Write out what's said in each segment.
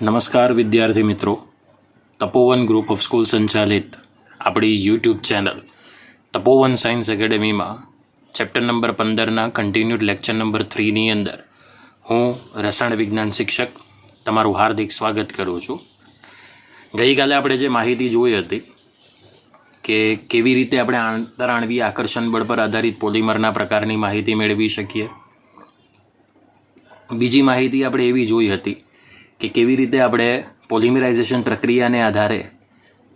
નમસ્કાર વિદ્યાર્થી મિત્રો, તપોવન ગ્રુપ ઓફ સ્કૂલ સંચાલિત આપણી યુટ્યુબ ચેનલ તપોવન સાયન્સ એકેડેમીમાં ચેપ્ટર નંબર 15ના કન્ટિન્યુડ લેક્ચર નંબર 3ની અંદર હું રસાયણ વિજ્ઞાન શિક્ષક તમારું હાર્દિક સ્વાગત કરું છું. ગઈકાલે આપણે જે માહિતી જોઈ હતી કે કેવી રીતે આપણે આંતરાણવીય આકર્ષણ બળ પર આધારિત પોલિમરના પ્રકારની માહિતી મેળવી શકીએ. બીજી માહિતી આપણે એવી જોઈ હતી કે કેવી રીતે આપણે પોલિમરાઇઝેશન પ્રક્રિયાને આધારે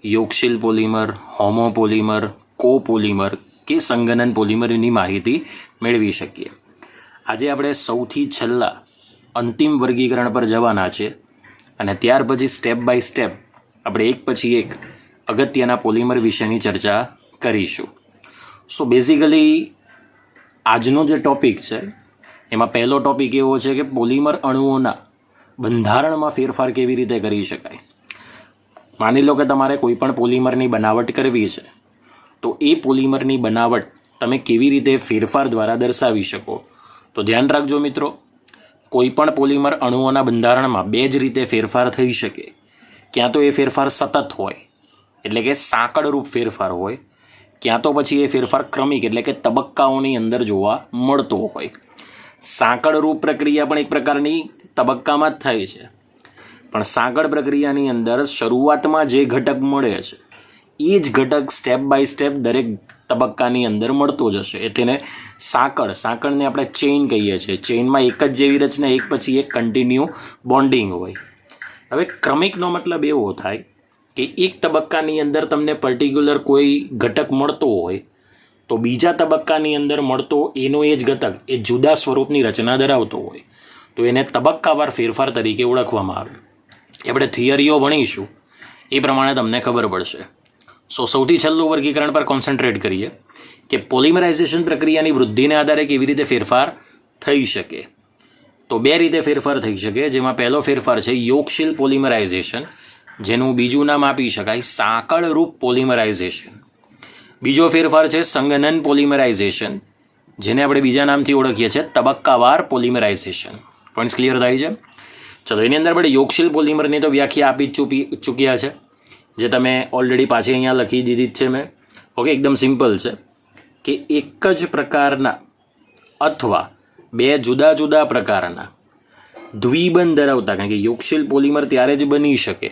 યોગશીલ પોલિમર, હોમોપોલિમર, કોપોલિમર કે સંગનન પોલિમરની માહિતી મેળવી શકીએ. આજે આપણે સૌથી છેલ્લા અંતિમ વર્ગીકરણ પર જવાના છે અને ત્યાર પછી સ્ટેપ બાય સ્ટેપ આપણે એક પછી એક અગત્યના પોલિમર વિશેની ચર્ચા કરીશું. સો બેઝિકલી આજનો જે ટૉપિક છે એમાં પહેલો ટૉપિક એવો છે કે પોલિમર અણુઓના બંધારણમાં ફેરફાર કેવી રીતે કરી શકાય. માની લો કે તમારે કોઈ પણ પોલિમરની બનાવટ કરવી છે, તો એ પોલિમરની બનાવટ તમે કેવી રીતે ફેરફાર દ્વારા દર્શાવી શકો. તો ધ્યાન રાખજો મિત્રો, કોઈ પણ પોલિમર અણુઓના બંધારણમાં બે જ રીતે ફેરફાર થઈ શકે. ક્યાં તો એ ફેરફાર સતત હોય એટલે કે સાંકળરૂપ ફેરફાર હોય, ક્યાં તો પછી એ ફેરફાર ક્રમિક એટલે કે તબક્કાઓની અંદર જોવા મળતો હોય. સાંકળરૂપ પ્રક્રિયા પણ એક પ્રકારની તબક્કામાં જ થાય છે, પણ સાંકળ પ્રક્રિયાની અંદર શરૂઆતમાં જે ઘટક મળે છે એ જ ઘટક સ્ટેપ બાય સ્ટેપ દરેક તબક્કાની અંદર મળતો જશે. એટલે સાંકળને આપણે ચેઇન કહીએ છીએ. ચેઇનમાં એક જ જેવી રચના, એક પછી એક કન્ટિન્યુ બોન્ડિંગ હોય. હવે ક્રમિકનો મતલબ એવો થાય કે એક તબક્કાની અંદર તમને પર્ટિક્યુલર કોઈ ઘટક મળતો હોય તો બીજા તબક્કાની અંદર મળતો એનો એ જ ઘટક એ જુદા સ્વરૂપની રચના ધરાવતો હોય તો એને તબક્કાવાર ફેરફાર તરીકે ઓળખવામાં આવે. આપણે થિયરીઓ ભણીશું એ પ્રમાણે તમને ખબર પડશે. સૌથી છેલ્લું વર્ગીકરણ પર કોન્સન્ટ્રેટ કરીએ કે પોલિમરાઇઝેશન પ્રક્રિયાની વૃદ્ધિને આધારે કેવી રીતે ફેરફાર થઈ શકે. તો બે રીતે ફેરફાર થઈ શકે, જેમાં પહેલો ફેરફાર છે યોગશીલ પોલિમરાઇઝેશન, જેનું બીજું નામ આપી શકાય સાંકળરૂપ પોલિમરાઇઝેશન. બીજો ફેરફાર છે સંગનન પોલિમરાઇઝેશન, જેને આપણે બીજા નામથી ઓળખીએ છીએ તબક્કાવાર પોલિમરાઇઝેશન. પોઈન્ટ્સ ક્લિયર થાય છે? ચલો, એની અંદર આપણે યોગશીલ પોલિમરની તો વ્યાખ્યા આપી ચૂક્યા છે, જે તમે ઓલરેડી પાછી અહીંયા લખી દીધી જ છે મેં. ઓકે, એકદમ સિમ્પલ છે કે એક જ પ્રકારના અથવા બે જુદા જુદા પ્રકારના દ્વિબંધ ધરાવતા, કારણ કે યોગશીલ પોલિમર ત્યારે જ બની શકે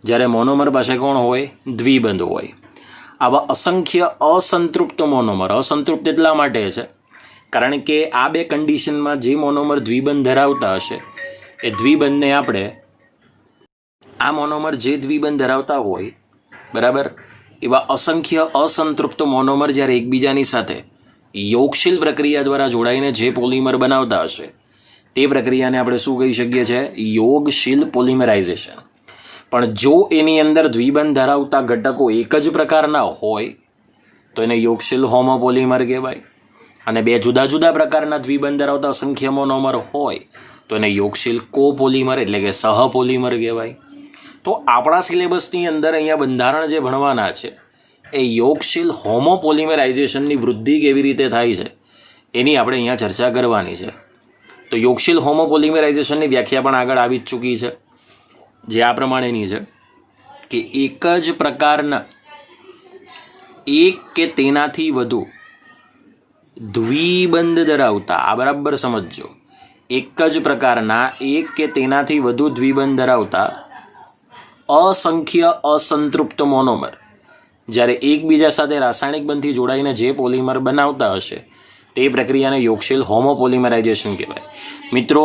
જ્યારે મોનોમર પાસે કોણ હોય? દ્વિબંધ હોય. આવા અસંખ્ય અસંતૃપ્ત મોનોમર, અસંતૃપ્ત એટલા માટે છે કારણ કે આ બે કન્ડિશનમાં જે મોનોમર દ્વિબંધ ધરાવતા હશે એ દ્વિબંધને આપણે આ મોનોમર જે દ્વિબંધ ધરાવતા હોય, બરાબર, એવા અસંખ્ય અસંતૃપ્ત મોનોમર જ્યારે એકબીજાની સાથે યોગશીલ પ્રક્રિયા દ્વારા જોડાઈને જે પોલિમર બનાવતા હશે તે પ્રક્રિયાને આપણે શું કહી શકીએ છીએ? યોગશીલ પોલિમરાઇઝેશન. પણ જો એની અંદર દ્વિબંધ ધરાવતા ઘટકો એક જ પ્રકારના હોય તો એને યોગશીલ હોમોપોલિમર કહેવાય, અને બે જુદા જુદા પ્રકારના દ્વિબંધ ધરાવતા અસંખ્ય મોનોમર હોય તો એને યોગશીલ કોપોલિમર એટલે કે સહપોલિમર કહેવાય. તો આપણા સિલેબસની અંદર અહીંયા બંધારણ જે ભણવાના છે એ યોગશીલ હોમોપોલિમરાઇઝેશનની વૃદ્ધિ કેવી રીતે થાય છે એની આપણે અહીંયા ચર્ચા કરવાની છે. તો યોગશીલ હોમોપોલિમરાઇઝેશનની વ્યાખ્યા પણ આગળ આવી જ ચૂકી છે, જે આ પ્રમાણેની છે કે એક જ પ્રકારના એક કે તેનાથી વધુ દ્વિબંધ ધરાવતા, આ બરાબર સમજજો, એક જ પ્રકારના એક કે તેનાથી વધુ દ્વિબંધ ધરાવતા અસંખ્ય અસંતૃપ્ત મોનોમર જ્યારે એકબીજા સાથે રાસાયણિક બંધથી જોડાઈને જે પોલિમર બનાવતા હશે તે પ્રક્રિયાને યોગશીલ હોમોપોલિમરાઇઝેશન કહેવાય. મિત્રો,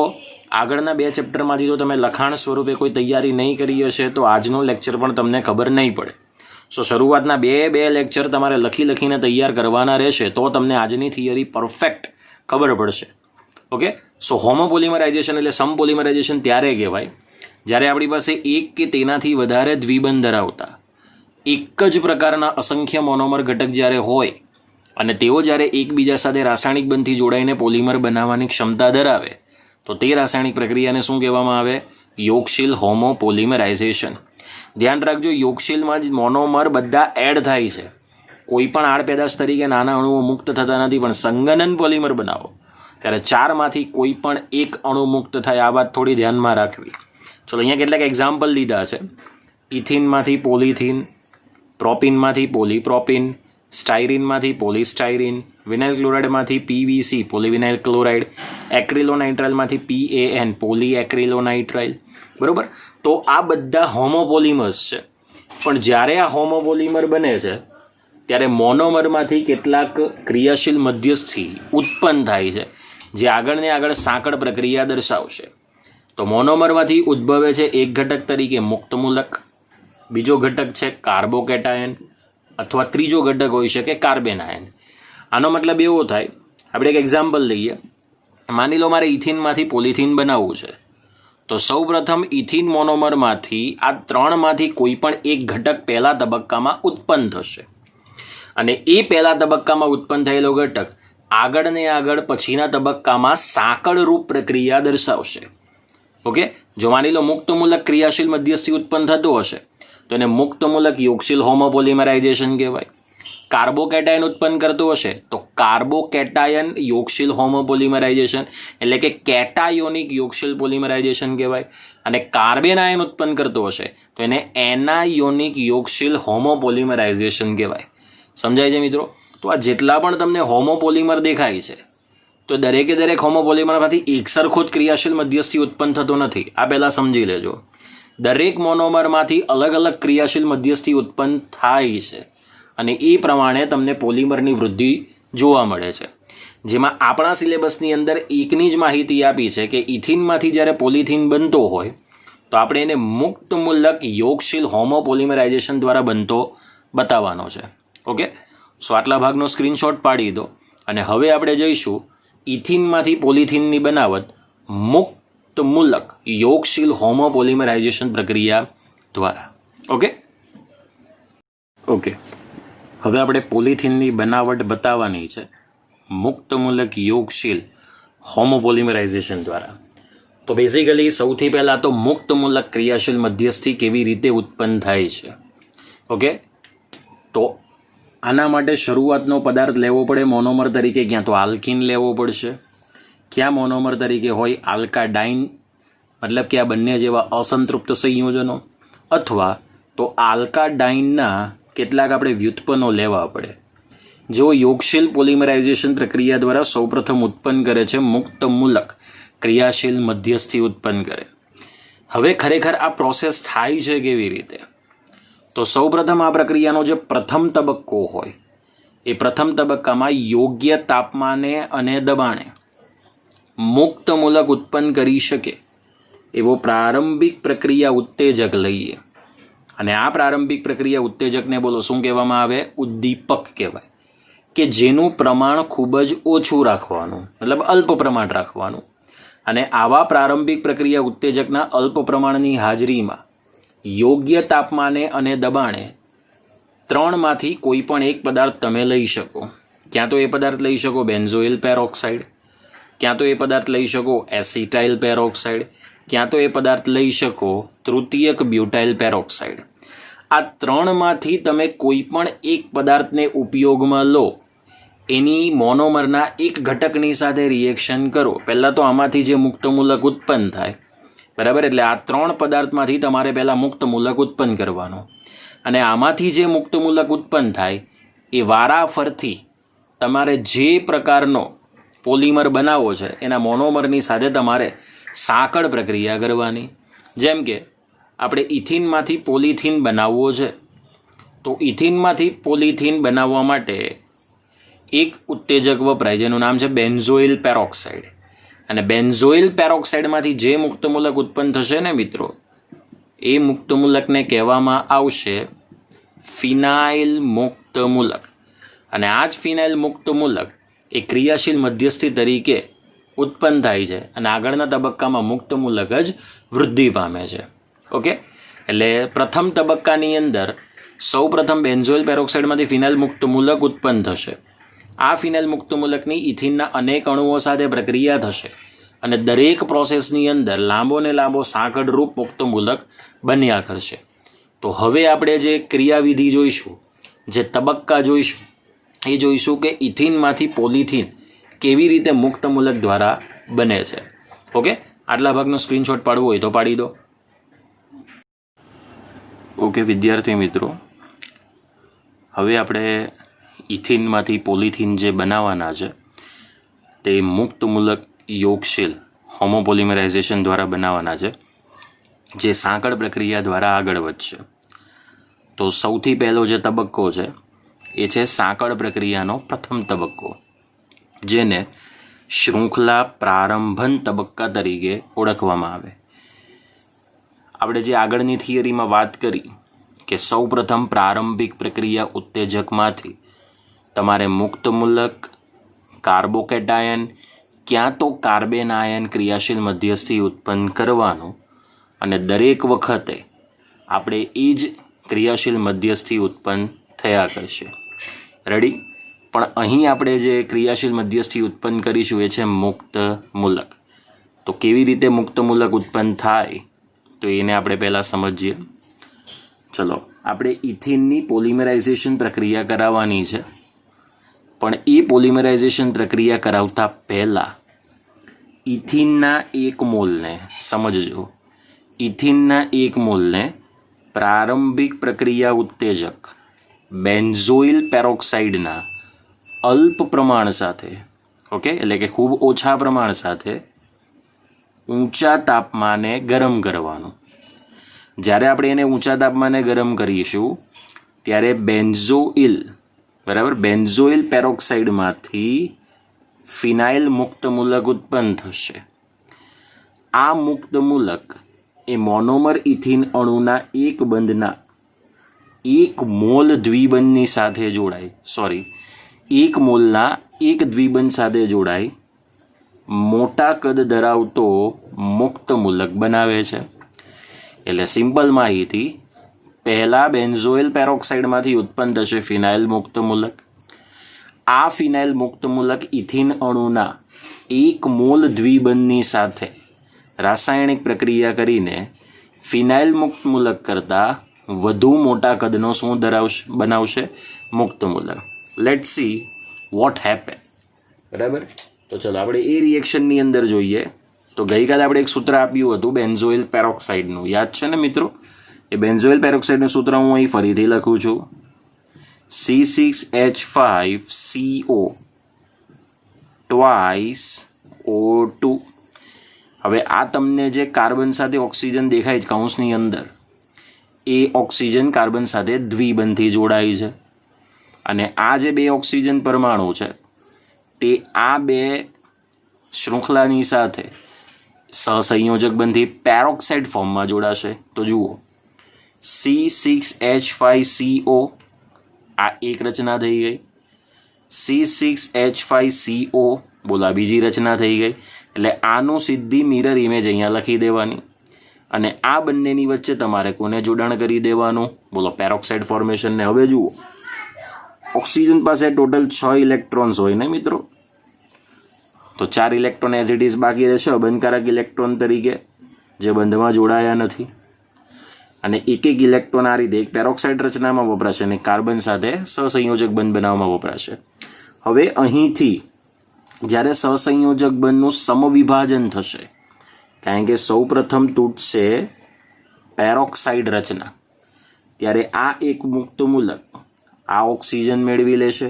આગળના બે ચેપ્ટરમાંથી જો તમે લખાણ સ્વરૂપે કોઈ તૈયારી નહીં કરી હશે તો આજનો લેક્ચર પણ તમને ખબર નહીં પડે. શરૂઆતના બે લેક્ચર તમારે લખીને તૈયાર કરવાના રહેશે તો તમને આજની થિયરી પરફેક્ટ ખબર પડશે. ઓકે, હોમોપોલિમરાઇઝેશન એટલે સમપોલિમરાઇઝેશન ત્યારે કહેવાય જ્યારે આપણી પાસે એક કે તેનાથી વધારે દ્વિબંધ ધરાવતા એક જ પ્રકારના અસંખ્ય મોનોમર ઘટક જ્યારે હોય અને તેઓ જ્યારે એકબીજા સાથે રાસાયણિક બંધથી જોડાઈને પોલિમર બનાવવાની ક્ષમતા ધરાવે તો તે રાસાયણિક પ્રક્રિયાને શું કહેવામાં આવે? યોગશીલ હોમોપોલિમરાઇઝેશન. ધ્યાન રાખજો, યોગશીલમાં જ મોનોમર બધા એડ થાય છે, કોઈ પણ આડપેદાશ તરીકે નાના અણુઓ મુક્ત થતા નથી. પણ સંગનન પોલિમર બનાવો ત્યારે ચારમાંથી કોઈ પણ એક અણુ મુક્ત થાય. આ વાત થોડી ધ્યાનમાં રાખવી. ચલો અહીંયા કેટલાક એક્ઝામ્પલ લીધા છે. ઇથિનમાંથી પોલિથીન, પ્રોપિનમાંથી પોલીપ્રોપિન, સ્ટાયરીનમાંથી પોલીસ્ટાયરીન, વિનાઇલ ક્લોરાઇડમાંથી પીવીસી પોલીવિનાઇલ ક્લોરાઇડ, એક્રિલોનાઇટ્રાઇલમાંથી PAN પોલીએક્રિલોનાઇટ્રાઇલ. બરાબર. તો આ બધા હોમોપોલિમર્સ છે. પણ જ્યારે આ હોમોપોલિમર બને છે ત્યારે મોનોમરમાંથી કેટલાક ક્રિયાશીલ મધ્યસ્થી ઉત્પન્ન થાય છે જે આગળને આગળ સાંકળ પ્રક્રિયા દર્શાવશે. તો મોનોમરમાંથી ઉદ્ભવે છે એક ઘટક તરીકે મુક્ત મૂલક, બીજો ઘટક છે કાર્બોકેટાયન અથવા ત્રીજો ઘટક હોઈ શકે કાર્બેનાયન. આનો મતલબ એવો થાય, આપણે એક એક્ઝામ્પલ લઈએ. માની લો મારે ઇથિનમાંથી પોલિથીન બનાવવું છે, તો સૌપ્રથમ ઇથિન મોનોમરમાંથી આ ત્રણમાંથી કોઈ પણ એક ઘટક પહેલા તબક્કામાં ઉત્પન્ન થશે અને એ પહેલા તબક્કામાં ઉત્પન્ન થયેલો ઘટક આગળને આગળ પછીના તબક્કામાં સાંકળરૂપ પ્રક્રિયા દર્શાવશે. ઓકે, જો માની લો મુક્ત મૂલક ક્રિયાશીલ મધ્યસ્થી ઉત્પન્ન થતું હશે તો એને મુક્ત મૂલક યોગશીલ હોમોપોલિમરાઇઝેશન કહેવાય. કાર્બોકેટાયન ઉત્પન્ન કરતું હશે તો કાર્બોકેટાયન યોગશીલ હોમોપોલિમરાઇઝેશન એટલે કે કેટાયોનિક યોગશીલ પોલિમરાઇઝેશન કહેવાય. અને કાર્બેનાયન ઉત્પન્ન કરતું હશે તો એને એનાયોનિક યોગશીલ હોમોપોલિમરાઇઝેશન કહેવાય. સમજાય છે મિત્રો? તો આ જેટલા પણ તમને હોમોપોલિમર દેખાય છે તો દરેકે દરેક હોમોપોલિમરમાંથી એકસરખો જ ક્રિયાશીલ મધ્યસ્થી ઉત્પન્ન થતો નથી. આ પહેલાં સમજી લેજો. દરેક મોનોમરમાંથી અલગ અલગ ક્રિયાશીલ મધ્યસ્થી ઉત્પન્ન થાય છે અને એ પ્રમાણે તમને પોલિમરની વૃદ્ધિ જોવા મળે છે. જેમાં આપણા સિલેબસની અંદર એકની જ માહિતી આપી છે કે ઇથિનમાંથી જ્યારે પોલિથીન બનતો હોય તો આપણે એને મુક્ત મૂલક યોગશીલ હોમોપોલિમરાઇઝેશન દ્વારા બનતો બતાવવાનો છે. ઓકે, સો આટલા ભાગનો સ્ક્રીનશોટ પાડી દો અને હવે આપણે જઈશું ઇથિનમાંથી પોલિથીનની બનાવટ મુક્ત મૂલક યોગશીલ હોમોપોલિમરાઇઝેશન પ્રક્રિયા દ્વારા. ઓકે, હવે આપણે પોલિથીનની બનાવટ બતાવવાની છે મુક્ત મૂલક યોગશીલ હોમોપોલિમરાઇઝેશન દ્વારા. તો બેઝિકલી સૌથી પહેલાં તો મુક્ત મૂલક ક્રિયાશીલ મધ્યસ્થી કેવી રીતે ઉત્પન્ન થાય છે. ઓકે, તો આના માટે શરૂઆતનો પદાર્થ લેવો પડે મોનોમર તરીકે. ક્યાં તો આલ્કિન લેવો પડશે, ક્યાં મોનોમર તરીકે હોય આલ્કાડાઇન, મતલબ કે આ બંને જેવા અસંતૃપ્ત સંયોજનો, અથવા તો આલ્કાડાઇનના કેટલાક આપણે વ્યુત્પન્નો લેવા પડે જેઓ યોગશીલ પોલિમરાઇઝેશન પ્રક્રિયા દ્વારા સૌપ્રથમ ઉત્પન્ન કરે છે મુક્ત મૂલક ક્રિયાશીલ મધ્યસ્થી ઉત્પન્ન કરે. હવે ખરેખર આ પ્રોસેસ થાય છે કેવી રીતે? તો સૌપ્રથમ આ પ્રક્રિયાનો જે પ્રથમ તબક્કો હોય એ પ્રથમ તબક્કામાં યોગ્ય તાપમાને અને દબાણે મુક્ત મૂલક ઉત્પન્ન કરી શકે એવો પ્રારંભિક પ્રક્રિયા ઉત્તેજક લઈએ. અને આ પ્રારંભિક પ્રક્રિયા ઉત્તેજકને બોલો શું કહેવામાં આવે? ઉદ્દીપક કહેવાય. કે જેનું પ્રમાણ ખૂબ જ ઓછું રાખવાનું, મતલબ અલ્પ પ્રમાણ રાખવાનું. અને આવા પ્રારંભિક પ્રક્રિયા ઉત્તેજકના અલ્પ પ્રમાણની હાજરીમાં યોગ્ય તાપમાને અને દબાણે ત્રણમાંથી કોઈ પણ એક પદાર્થ તમે લઈ શકો. ક્યાં તો એ પદાર્થ લઈ શકો બેન્ઝોઇલ પેરોક્સાઇડ, ક્યાં તો એ પદાર્થ લઈ શકો એસિટાઇલ પેરોક્સાઇડ, ક્યાં તો એ પદાર્થ લઈ શકો તૃતીયક બ્યુટાઇલ પેરોક્સાઇડ. આ ત્રણમાંથી તમે કોઈ પણ એક પદાર્થને ઉપયોગમાં લો, એની મોનોમરના એક ઘટકની સાથે રિએક્શન કરો. પહેલાં તો આમાંથી જે મુક્ત મૂલક ઉત્પન્ન થાય, બરાબર, એટલે આ ત્રણ પદાર્થમાંથી તમારે પહેલાં મુક્ત મૂલક ઉત્પન્ન કરવાનો. અને આમાંથી જે મુક્ત મૂલક ઉત્પન્ન થાય એ વારાફરથી તમારે જે પ્રકારનો પોલિમર બનાવવો છે એના મોનોમરની સાથે તમારે સાંકળ પ્રક્રિયા કરવાની. જેમ કે આપણે ઇથિનમાંથી પોલિથીન બનાવવો છે તો ઇથિનમાંથી પોલિથીન બનાવવા માટે એક ઉત્તેજક વપરાય જેનું નામ છે બેન્ઝોઇલ પેરોક્સાઇડ. અને બેન્ઝોઇલ પેરોક્સાઇડમાંથી જે મુક્ત મૂલક ઉત્પન્ન થશે ને મિત્રો, એ મુક્ત મૂલકને કહેવામાં આવશે ફિનાઇલ મુક્ત મૂલક. અને આ જ ફિનાઇલ મુક્ત મૂલક એ ક્રિયાશીલ મધ્યસ્થી તરીકે ઉત્પન્ન થાય છે અને આગળના તબક્કામાં મુક્ત મૂલક જ વૃદ્ધિ પામે છે. ઓકે, એટલે પ્રથમ તબક્કાની અંદર સૌ પ્રથમ બેન્ઝોઇલ પેરોક્સાઇડમાંથી ફિનાઇલ મુક્ત મૂલક ઉત્પન્ન થશે. આ ફિનાઇલ મુક્ત મૂલકની ઇથિનના અનેક અણુઓ સાથે પ્રક્રિયા થશે અને દરેક પ્રોસેસની અંદર લાંબો ને લાંબો સાંકળરૂપ મુક્ત મૂલક બન્યા કરશે. તો હવે આપણે જે ક્રિયાવિધિ જોઈશું, જે તબક્કા જોઈશું, એ જોઈશું કે ઇથિનમાંથી પોલિથીન કેવી રીતે મુક્ત મૂલક દ્વારા બને છે. ઓકે, આટલા ભાગનો સ્ક્રીનશોટ પાડવો હોય તો પાડી દો. ઓકે વિદ્યાર્થી મિત્રો, હવે આપણે ઇથિનમાંથી પોલિથીન જે બનાવવાના છે તે મુક્ત મૂલક યોગશીલ હોમોપોલિમરાઇઝેશન દ્વારા બનાવવાના છે, જે સાંકળ પ્રક્રિયા દ્વારા આગળ વધશે. તો સૌથી પહેલો જે તબક્કો છે એ છે સાંકળ પ્રક્રિયાનો પ્રથમ તબક્કો, જેને શૃંખલા પ્રારંભન તબક્કા તરીકે ઓળખવામાં આવે. આપણે જે આગળની થિયરીમાં વાત કરી કે સૌ પ્રથમ પ્રારંભિક પ્રક્રિયા ઉત્તેજકમાંથી તમારે મુક્ત મૂલક, કાર્બોકેટાયન ક્યાં તો કાર્બેન આયન ક્રિયાશીલ મધ્યસ્થી ઉત્પન્ન કરવાનું, અને દરેક વખતે આપણે એ જ ક્રિયાશીલ મધ્યસ્થી ઉત્પન્ન થયા કરશે. રેડી? પણ અહીં આપણે જે ક્રિયાશીલ મધ્યસ્થી ઉત્પન્ન કરીશું એ છે મુક્ત મૂલક. તો કેવી રીતે મુક્ત મૂલક ઉત્પન્ન થાય તો એને આપણે પહેલાં સમજીએ. ચલો, આપણે ઇથિનની પોલિમરાઇઝેશન પ્રક્રિયા કરાવવાની છે, પણ એ પોલિમરાઇઝેશન પ્રક્રિયા કરાવતા પહેલાં ઇથિનના એક મોલને સમજજો. ઇથિનના એક મોલને પ્રારંભિક પ્રક્રિયા ઉત્તેજક બેન્ઝોઇલ પેરોક્સાઇડના અલ્પ પ્રમાણ સાથે, ઓકે, એટલે કે ખૂબ ઓછા પ્રમાણ સાથે ઊંચા તાપમાને ગરમ કરવાનું. જ્યારે આપણે એને ઊંચા તાપમાને ગરમ કરીશું ત્યારે બેન્ઝોઇલ, બરાબર, બેન્ઝોઇલ પેરોક્સાઇડમાંથી ફિનાઇલ મુક્ત મૂલક ઉત્પન્ન થશે. આ મુક્ત મૂલક એ મોનોમર ઇથિન અણુના એક બંધના એક મોલ દ્વિબંધની સાથે જોડાય, એક મોલના એક દ્વિબંધ સાથે જોડાઈ મોટા કદ ધરાવતો મુક્ત મૂલક બનાવે છે. એટલે સિમ્પલ માહિતી, પહેલાં બેન્ઝોઇલ પેરોક્સાઇડમાંથી ઉત્પન્ન થશે ફિનાઇલ મુક્ત મૂલક. આ ફિનાઇલ મુક્ત મૂલક ઇથિન અણુના એક મોલ દ્વિબંધની સાથે રાસાયણિક પ્રક્રિયા કરીને ફિનાઇલ મુક્ત મૂલક કરતાં વધુ મોટા કદનો શું બનાવશે? મુક્ત મૂલક. Let see what happen. બરાબર? તો ચલો આપણે એ રિએક્શનની અંદર જોઈએ. તો ગઈકાલે આપણે એક સૂત્ર આપ્યું હતું બેન્ઝોઇલ પેરોક્સાઇડનું, યાદ છે ને મિત્રો? એ બેન્ઝોઇલ પેરોક્સાઇડનું સૂત્ર હું અહીં ફરીથી લખું છું, C6H5CO twice O2. હવે આ તમને જે કાર્બન સાથે ઓક્સિજન દેખાય છે કૌંસની અંદર, એ ઓક્સિજન કાર્બન સાથે દ્વિબંધથી જોડાય છે, અને આ જે બે ઓક્સિજન પરમાણુ છે તે આ બે શૃંખલાની સાથે સહસંયોજક બંધથી પેરોક્સાઇડ ફોર્મમાં જોડાશે. તો જુઓ, C6H5CO આ એક રચના થઈ ગઈ, C6H5CO બોલા બીજી રચના થઈ ગઈ. એટલે આનું સીધી મિરર ઇમેજ અહીંયા લખી દેવાની, અને આ બંનેની વચ્ચે તમારે કોને જોડાણ કરી દેવાનું? બોલો, પેરોક્સાઇડ ફોર્મેશનને. હવે જુઓ, ઓક્સિજન પાસે ટોટલ 6 ઇલેક્ટ્રોન્સ હોય ને મિત્રો, તો 4 ઇલેક્ટ્રોન એઝ ઇટ ઇઝ બાકી રહેશે અબંધકારક ઇલેક્ટ્રોન તરીકે, જે બંધમાં જોડાયા નથી, અને એક એક ઇલેક્ટ્રોન આ રીતે એક પેરોક્સાઇડ રચનામાં વપરાશે અને કાર્બન સાથે સહસંયોજક બંધ બનાવવામાં વપરાશે. હવે અહીંથી જ્યારે સહસંયોજક બંધનું સમવિભાજન થશે, કારણ કે સૌ પ્રથમ તૂટશે પેરોક્સાઇડ રચના, ત્યારે આ એક મુક્ત મૂલક આ ઓક્સિજન મેળવી લેશે,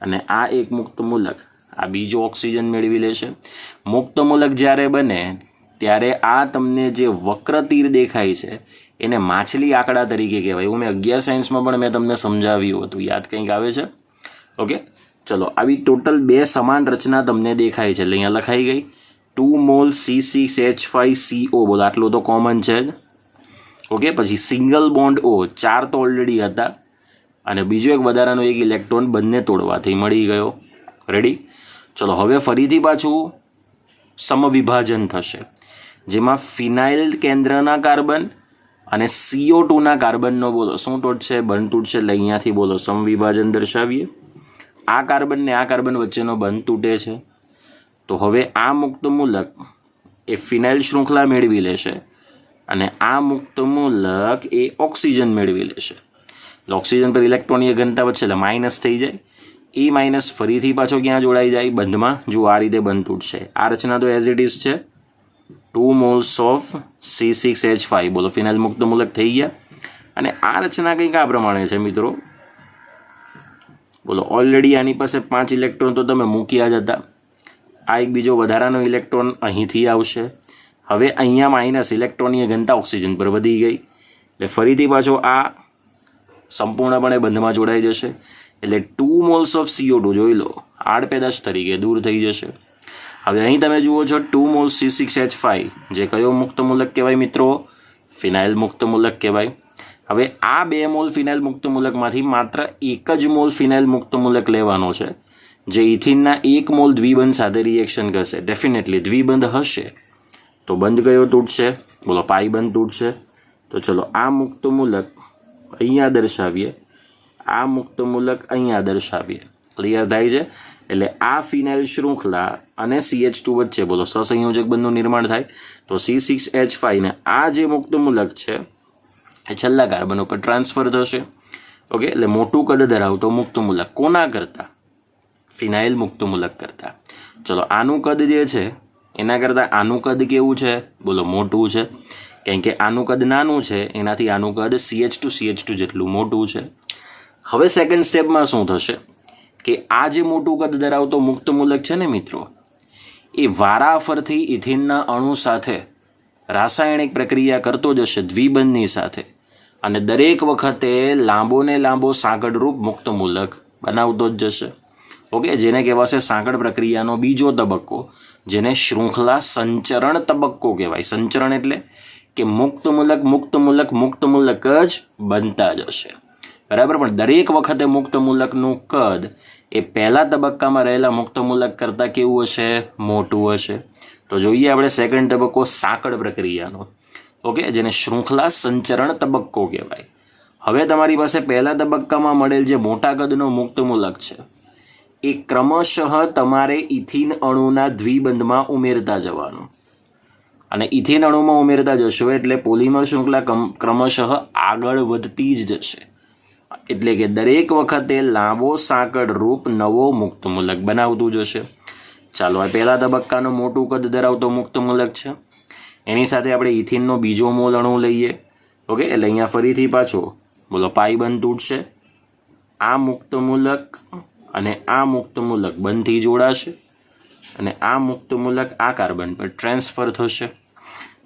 અને આ એક મુક્ત મૂલક આ બીજો ઓક્સિજન મેળવી લેશે. મુક્ત મૂલક જ્યારે બને ત્યારે આ તમને જે વક્ર તીર દેખાય છે એને માછલી આંકડા તરીકે કહેવાય. એવું મેં 11 સાયન્સમાં પણ મેં તમને સમજાવ્યું હતું, યાદ કંઈક આવે છે? ઓકે, ચલો, આવી ટોટલ 2 સમાન રચના તમને દેખાય છે. એટલે અહીંયા લખાઈ ગઈ 2 મોલ C6H5CO, બોલો આટલું તો કોમન છે જ. ઓકે, પછી સિંગલ બોન્ડ O, 4 તો ઓલરેડી હતા, અને બીજો એક વધારાનો એક ઇલેક્ટ્રોન બંને તોડવાથી મળી ગયો. રેડી? ચલો, હવે ફરીથી પાછું સમવિભાજન થશે, જેમાં ફિનાઇલ કેન્દ્રના કાર્બન અને CO2ના કાર્બનનો બોલો શું તૂટશે? બંધ તૂટશે. એટલે અહીંયાથી બોલો સમવિભાજન દર્શાવીએ. આ કાર્બન ને આ કાર્બન વચ્ચેનો બંધ તૂટે છે, તો હવે આ મુક્ત મૂલક એ ફિનાઇલ શૃંખલા મેળવી લેશે, અને આ મુક્ત મૂલક એ ઓક્સિજન મેળવી લેશે. એટલે ઓક્સિજન પર ઇલેક્ટ્રોનીય ઘનતા વધશે એટલે માઇનસ થઈ જાય. એ માઇનસ ફરીથી પાછો ક્યાં જોડાઈ જાય? બંધમાં. જો આ રીતે બંધ તૂટશે. આ રચના તો એઝ ઇટ ઇઝ છે, 2 moles of C6H5, બોલો ફિનાઇલ મુક્ત મૂલક થઈ ગયા. અને આ રચના કંઈક આ પ્રમાણે છે મિત્રો, બોલો ઓલરેડી આની પાસે 5 ઇલેક્ટ્રોન તો તમે મૂક્યા જ હતા, આ એક બીજો વધારાનો ઇલેક્ટ્રોન અહીંથી આવશે, હવે અહીંયા માઇનસ ઇલેક્ટ્રોનની ઘનતા ઓક્સિજન પર વધી ગઈ એટલે ફરીથી પાછો આ સંપૂર્ણપણે બંધમાં જોડાઈ જશે એટલે 2 મોલ્સ ઓફ CO2 જોઈ લો આડ પેદાશ તરીકે દૂર થઈ જશે. હવે અહીં તમે જુઓ છો 2 મોલ્સ C6H5 જે કયો મુક્ત મૂલક કહેવાય મિત્રો? ફિનાઇલ મુક્ત મૂલક કહેવાય. હવે આ 2 મોલ ફિનાઇલ મુક્ત મૂલકમાંથી માત્ર 1 જ મોલ ફિનાઇલ મુક્ત મૂલક લેવાનો છે જે ઇથિનના 1 મોલ દ્વિબંધ સાથે રિએક્શન કરશે. ડેફિનેટલી દ્વિબંધ હશે તો બંધ કયો તૂટશે? બોલો પાઈ બંધ તૂટશે. તો ચલો આ મુક્ત મૂલક અહીંયા દર્શાવીએ, આ મુક્ત મૂલક અહીંયા દર્શાવીએ. ક્લિયર થાય છે? એટલે આ ફિનાઇલ શૃંખલા અને CH2 વચ્ચે બોલો સહસંયોજક બંધનું નિર્માણ થાય તો C6H5 ને આ જે મુક્ત મૂલક છે એ છેલ્લા કાર્બન ઉપર ટ્રાન્સફર થશે. ઓકે, એટલે મોટું કદ ધરાવતો મુક્ત મૂલક કોના કરતાં? ફિનાઇલ મુક્ત મૂલક કરતાં. ચલો આનું કદ જે છે એના કરતાં આનું કદ કેવું છે? બોલો મોટું છે, કેમ કે આનું કદ નાનું છે એનાથી આનું કદ CH2 જેટલું મોટું છે. હવે સેકન્ડ સ્ટેપમાં શું થશે કે આ જે મોટું કદ ધરાવતો મુક્ત મૂલક છે ને મિત્રો, એ વારાફરથી ઇથિનના અણુ સાથે રાસાયણિક પ્રક્રિયા કરતો જશે દ્વિબંધની સાથે અને દરેક વખતે લાંબોને લાંબો સાંકળરૂપ મુક્ત મૂલક બનાવતો જ જશે. ઓકે, જેને કહેવાશે સાંકળ પ્રક્રિયાનો બીજો તબક્કો, જેને શૃંખલા સંચરણ તબક્કો કહેવાય. સંચરણ એટલે કે મુક્ત મૂલક જ બનતા જશે. બરાબર, પણ દરેક વખતે મુક્ત મૂલકનું કદ એ પહેલા તબક્કામાં રહેલા મુક્ત મૂલક કરતાં કેવું હશે? મોટું હશે. તો જોઈએ આપણે સેકન્ડ તબક્કો સાંકળ પ્રક્રિયાનો. ઓકે, જેને શૃંખલા સંચરણ તબક્કો કહેવાય. હવે તમારી પાસે પહેલા તબક્કામાં મળેલ જે મોટા કદનો મુક્ત મૂલક છે એ ક્રમશઃ તમારે ઇથિન અણુના દ્વિબંધમાં ઉમેરતા જવાનું અને ઇથિન અણુમાં ઉમેરતા જશો એટલે પોલિમર શૃંખલા ક્રમશઃ આગળ વધતી જ જશે. એટલે કે દરેક વખતે લાંબો સાંકળ રૂપ નવો મુક્ત મૂલક બનાવતું જશે. ચાલો આ પહેલા તબક્કાનો મોટું કદ ધરાવતો મુક્ત મૂલક છે, એની સાથે આપણે ઇથિનનો બીજો મોલ અણુ લઈએ. ઓકે, એટલે અહીંયા ફરીથી પાછો બોલો પાઈ બંધ તૂટશે, આ મુક્ત મૂલક અને આ મુક્ત મૂલક બંધથી જોડાશે અને આ મુક્ત મૂલક આ કાર્બન પર ટ્રાન્સફર થશે.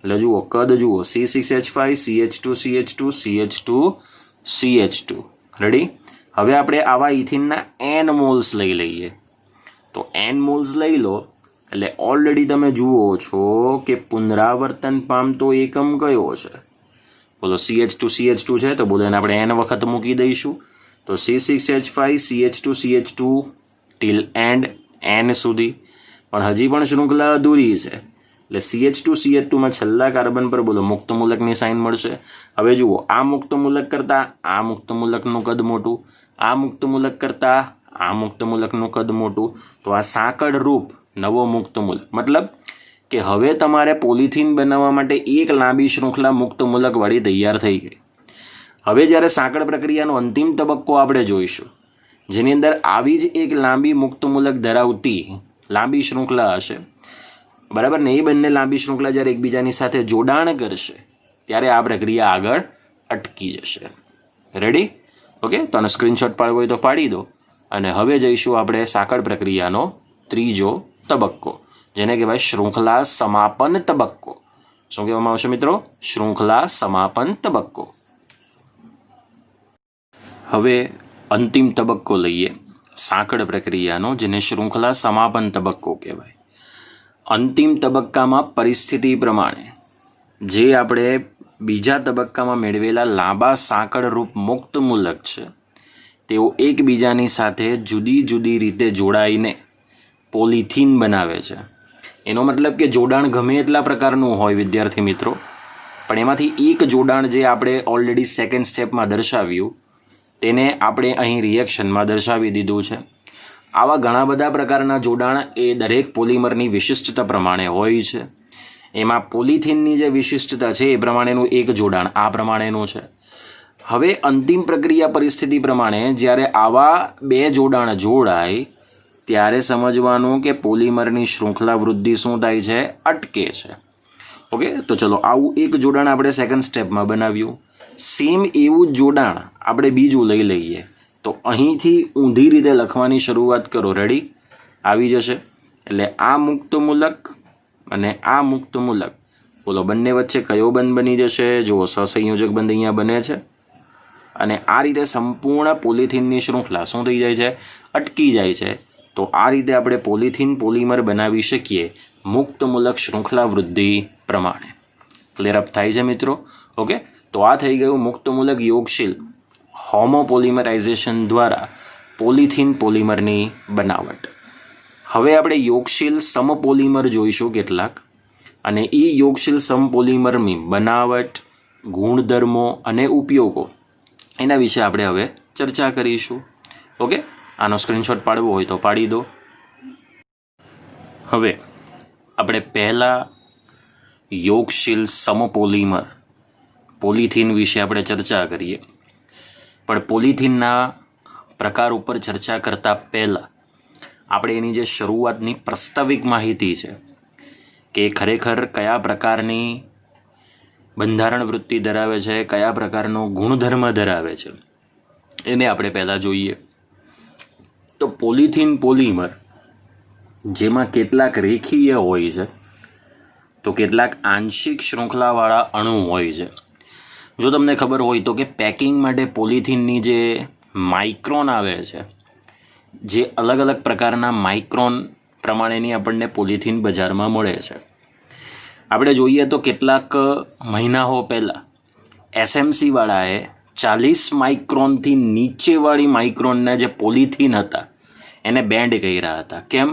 એટલે જુઓ કદ જુઓ C6H5 CH2 CH2 CH2. Ready? હવે આપણે આવા ઇથિનના n મોલ્સ લઈ લઈએ. તો n મોલ્સ લઈ લો એટલે ઓલરેડી તમે જુઓ છો કે પુનરાવર્તન પામતો એકમ કયો છે? બોલો CH2 છે તો બોલો એને આપણે n વખત મૂકી દઈશું. તો C6H5 CH2 teal and n સુધી. પણ હજી પણ શૃંખલા અધૂરી છે એટલે CH2માં છેલ્લા કાર્બન પર બોલો મુક્ત મૂલકની સાઇન મળશે. હવે જુઓ આ મુક્ત મૂલક કરતાં આ મુક્ત મૂલકનું કદ મોટું, આ મુક્ત મૂલક કરતાં આ મુક્ત મૂલકનું કદ મોટું. તો આ સાંકળ રૂપ નવો મુક્ત મૂલક, મતલબ કે હવે તમારે પોલિથીન બનાવવા માટે એક લાંબી શૃંખલા મુક્ત મૂલકવાળી તૈયાર થઈ ગઈ. હવે જ્યારે સાંકળ પ્રક્રિયાનો અંતિમ તબક્કો આપણે જોઈશું જેની અંદર આવી જ એક લાંબી મુક્ત મૂલક ધરાવતી લાંબી શૃંખલા હશે. બરાબર ને? એ બંને લાંબી શૃંખલા જ્યારે એકબીજાની સાથે જોડાણ કરશે ત્યારે આ પ્રક્રિયા આગળ અટકી જશે. રેડી? ઓકે, તો આનો સ્ક્રીનશોટ પાડવો હોય તો પાડી દો. અને હવે જઈશું આપણે સાંકળ પ્રક્રિયાનો ત્રીજો તબક્કો જેને કહેવાય શૃંખલા સમાપન તબક્કો. શું કહેવામાં આવશે મિત્રો? શૃંખલા સમાપન તબક્કો. હવે અંતિમ તબક્કો લઈએ સાંકળ પ્રક્રિયાનો જેને શૃંખલા સમાપન તબક્કો કહેવાય. અંતિમ તબક્કામાં પરિસ્થિતિ પ્રમાણે જે આપણે બીજા તબક્કામાં મેળવેલા લાંબા સાંકળરૂપ મુક્ત મૂલક છે તેઓ એકબીજાની સાથે જુદી જુદી રીતે જોડાઈને પોલિથીન બનાવે છે. એનો મતલબ કે જોડાણ ગમે એટલા પ્રકારનું હોય વિદ્યાર્થી મિત્રો, પણ એમાંથી એક જોડાણ જે આપણે ઓલરેડી સેકન્ડ સ્ટેપમાં દર્શાવ્યું તેને આપણે અહીં રિએક્શનમાં દર્શાવી દીધું છે. આવા ઘણા બધા પ્રકારના જોડાણ એ દરેક પોલિમરની વિશિષ્ટતા પ્રમાણે હોય છે. એમાં પોલિથીનની જે વિશિષ્ટતા છે એ પ્રમાણેનું એક જોડાણ આ પ્રમાણેનું છે. હવે અંતિમ પ્રક્રિયા પરિસ્થિતિ પ્રમાણે જ્યારે આવા બે જોડાણ જોડાય ત્યારે સમજવાનું કે પોલિમરની શૃંખલા વૃદ્ધિ શું થાય છે? અટકે છે. ઓકે, તો ચલો આવું એક જોડાણ આપણે સેકન્ડ સ્ટેપમાં બનાવ્યું. સેમ એવું જ જોડાણ આપણે બીજું લઈ લઈએ તો અહીંથી ઊંધી રીતે લખવાની શરૂઆત કરો. રેડી? આવી જશે. એટલે આ મુક્ત મૂલક અને આ મુક્ત મૂલક, બોલો બંને વચ્ચે કયો બંધ બની જશે? જુઓ, સહસંયોજક બંધ અહીંયા બને છે અને આ રીતે સંપૂર્ણ પોલિથીનની શૃંખલા શું થઈ જાય છે? અટકી જાય છે. તો આ રીતે આપણે પોલિથીન પોલિમર બનાવી શકીએ મુક્ત મૂલક શૃંખલા વૃદ્ધિ પ્રમાણે. ક્લિયર અપ થાય છે મિત્રો? ઓકે, તો આ થઈ ગયું મુક્ત મૂલક યોગશીલ હોમોપોલિમરાઇઝેશન દ્વારા પોલિથીન પોલિમરની બનાવટ. હવે આપણે યોગશીલ સમપોલિમર જોઈશું કેટલાક, અને એ યોગશીલ સમપોલિમરની બનાવટ, ગુણધર્મો અને ઉપયોગો એના વિશે આપણે હવે ચર્ચા કરીશું. ઓકે, આનો સ્ક્રીનશોટ પાડવો હોય તો પાડી દો. હવે આપણે પહેલાં યોગશીલ સમપોલિમર પોલિથીન વિશે આપણે ચર્ચા કરીએ. પણ પોલિથીનના પ્રકાર ઉપર ચર્ચા કરતાં પહેલાં આપણે એની જે શરૂઆતની પ્રસ્તાવિક માહિતી છે કે ખરેખર કયા પ્રકારની બંધારણ વૃત્તિ ધરાવે છે, કયા પ્રકારનો ગુણધર્મ ધરાવે છે, એને આપણે પહેલાં જોઈએ. તો પોલિથીન પોલિમર જેમાં કેટલાક રેખીય હોય છે તો કેટલાક આંશિક શૃંખલાવાળા અણુ હોય છે. જો તમને ખબર હોય તો કે પેકિંગ માટે પોલિથીનની જે માઇક્રોન આવે છે, જે અલગ અલગ પ્રકારના માઇક્રોન પ્રમાણેની આપણને પોલિથીન બજારમાં મળે છે. આપણે જોઈએ તો કેટલાક મહિનાઓ પહેલાં એસએમસીવાળાએ 40 માઇક્રોનથી નીચેવાળી માઇક્રોનના જે પોલિથીન હતા એને બેન્ડ કર્યા હતા. કેમ?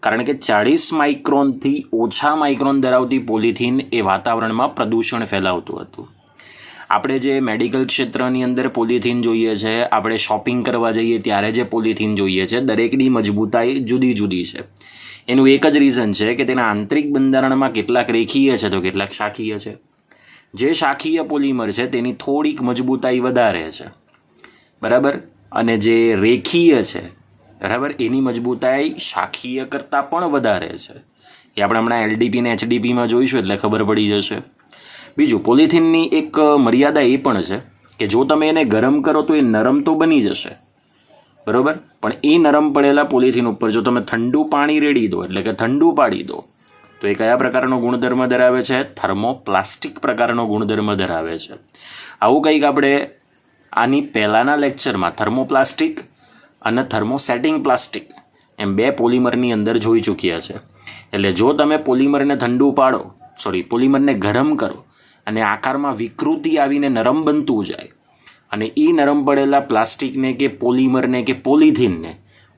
કારણ કે 40 માઇક્રોનથી ઓછા માઇક્રોન ધરાવતી પોલિથીન એ વાતાવરણમાં પ્રદૂષણ ફેલાવતું હતું. આપણે જે મેડિકલ ક્ષેત્રની અંદર પોલિથીન જોઈએ છે, આપણે શોપિંગ કરવા જઈએ ત્યારે જે પોલિથીન જોઈએ છે, દરેકની મજબૂતાઈ જુદી જુદી છે. એનું એક જ રીઝન છે કે તેના આંતરિક બંધારણમાં કેટલાક રેખીય છે તો કેટલાક શાખીય છે. જે શાખીય પોલિમર છે તેની થોડીક મજબૂતાઈ વધારે છે, બરાબર, અને જે રેખીય છે, બરાબર, એની મજબૂતાઈ શાખીય કરતાં પણ વધારે છે. એ આપણે હમણાં એલડીપી ને એચડીપીમાં જોઈશું એટલે ખબર પડી જશે. બીજું, પોલિથીનની એક મર્યાદા એ પણ છે કે જો તમે એને ગરમ કરો તો એ નરમ તો બની જશે, બરાબર, પણ એ નરમ પડેલા પોલિથીન ઉપર જો તમે ઠંડુ પાણી રેડી દો, એટલે કે ઠંડુ પાડી દો, તો એ કયા પ્રકારનો ગુણધર્મ ધરાવે છે? થર્મોપ્લાસ્ટિક પ્રકારનો ગુણધર્મ ધરાવે છે. આવું કંઈક આપણે આની પહેલાંના લેક્ચરમાં થર્મોપ્લાસ્ટિક અને થર્મોસેટિંગ પ્લાસ્ટિક એમ બે પોલિમરની અંદર જોઈ ચૂક્યા છે. એટલે જો તમે પોલિમરને ઠંડુ પાડો, પોલિમરને ગરમ કરો અને આકારમાં વિકૃતિ આવીને નરમ બનતું જાય અને એ નરમ પડેલા પ્લાસ્ટિકને કે પોલિમરને કે પોલિથીનને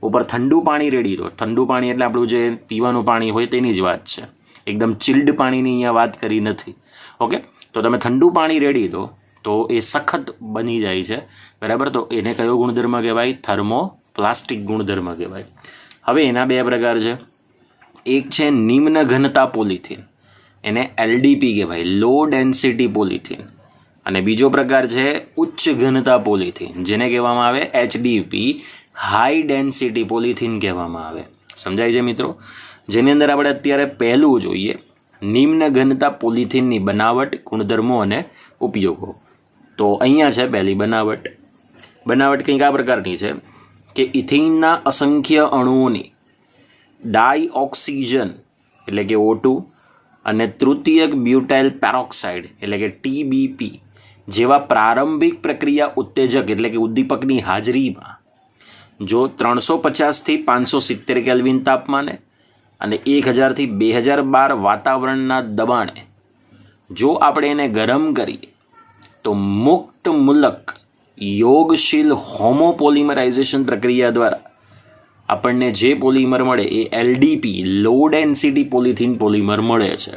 ઉપર ઠંડુ પાણી રેડી દો. ઠંડુ પાણી એટલે આપણું જે પીવાનું પાણી હોય તેની જ વાત છે, એકદમ ચિલ્ડ પાણીની અહીંયા વાત કરી નથી. ઓકે, તો તમે ઠંડુ પાણી રેડી દો તો એ સખત બની જાય છે, બરાબર. તો એને કયો ગુણધર્મ કહેવાય? થર્મોપ્લાસ્ટિક ગુણધર્મ કહેવાય. હવે એના બે પ્રકાર છે. એક છે નિમ્ન ઘનતા પોલિથીન, એને એલડીપી કહેવાય, લો ડેન્સિટી પોલિથીન. અને બીજો પ્રકાર છે ઉચ્ચ ઘનતા પોલિથીન, જેને કહેવામાં આવે એચડીપી, હાઈ ડેન્સિટી પોલિથીન કહેવામાં આવે. સમજાય છે મિત્રો? જેની અંદર આપણે અત્યારે પહેલું જોઈએ નિમ્ન ઘનતા પોલિથીનની બનાવટ, ગુણધર્મો અને ઉપયોગો. તો અહીંયા છે પહેલી બનાવટ. બનાવટ કંઈક આ પ્રકારની છે કે ઇથિનના અસંખ્ય અણુઓની ડાયઓક્સિજન એટલે કે O2 અને તૃતીયક બ્યુટાઇલ પેરોક્સાઇડ એટલે કે TBP જેવા પ્રારંભિક પ્રક્રિયા ઉત્તેજક એટલે કે ઉદ્દીપકની હાજરીમાં જો 350થી 570 કેલ્વિન તાપમાને અને 1000થી 2012 વાતાવરણના દબાણે જો આપણે એને ગરમ કરીએ તો મુક્ત મૂલક યોગશીલ હોમોપોલિમરાઇઝેશન પ્રક્રિયા દ્વારા આપણને જે પોલિમર મળે એ એલડીપી, લો ડેન્સિટી પોલિથીન પોલિમર મળે છે.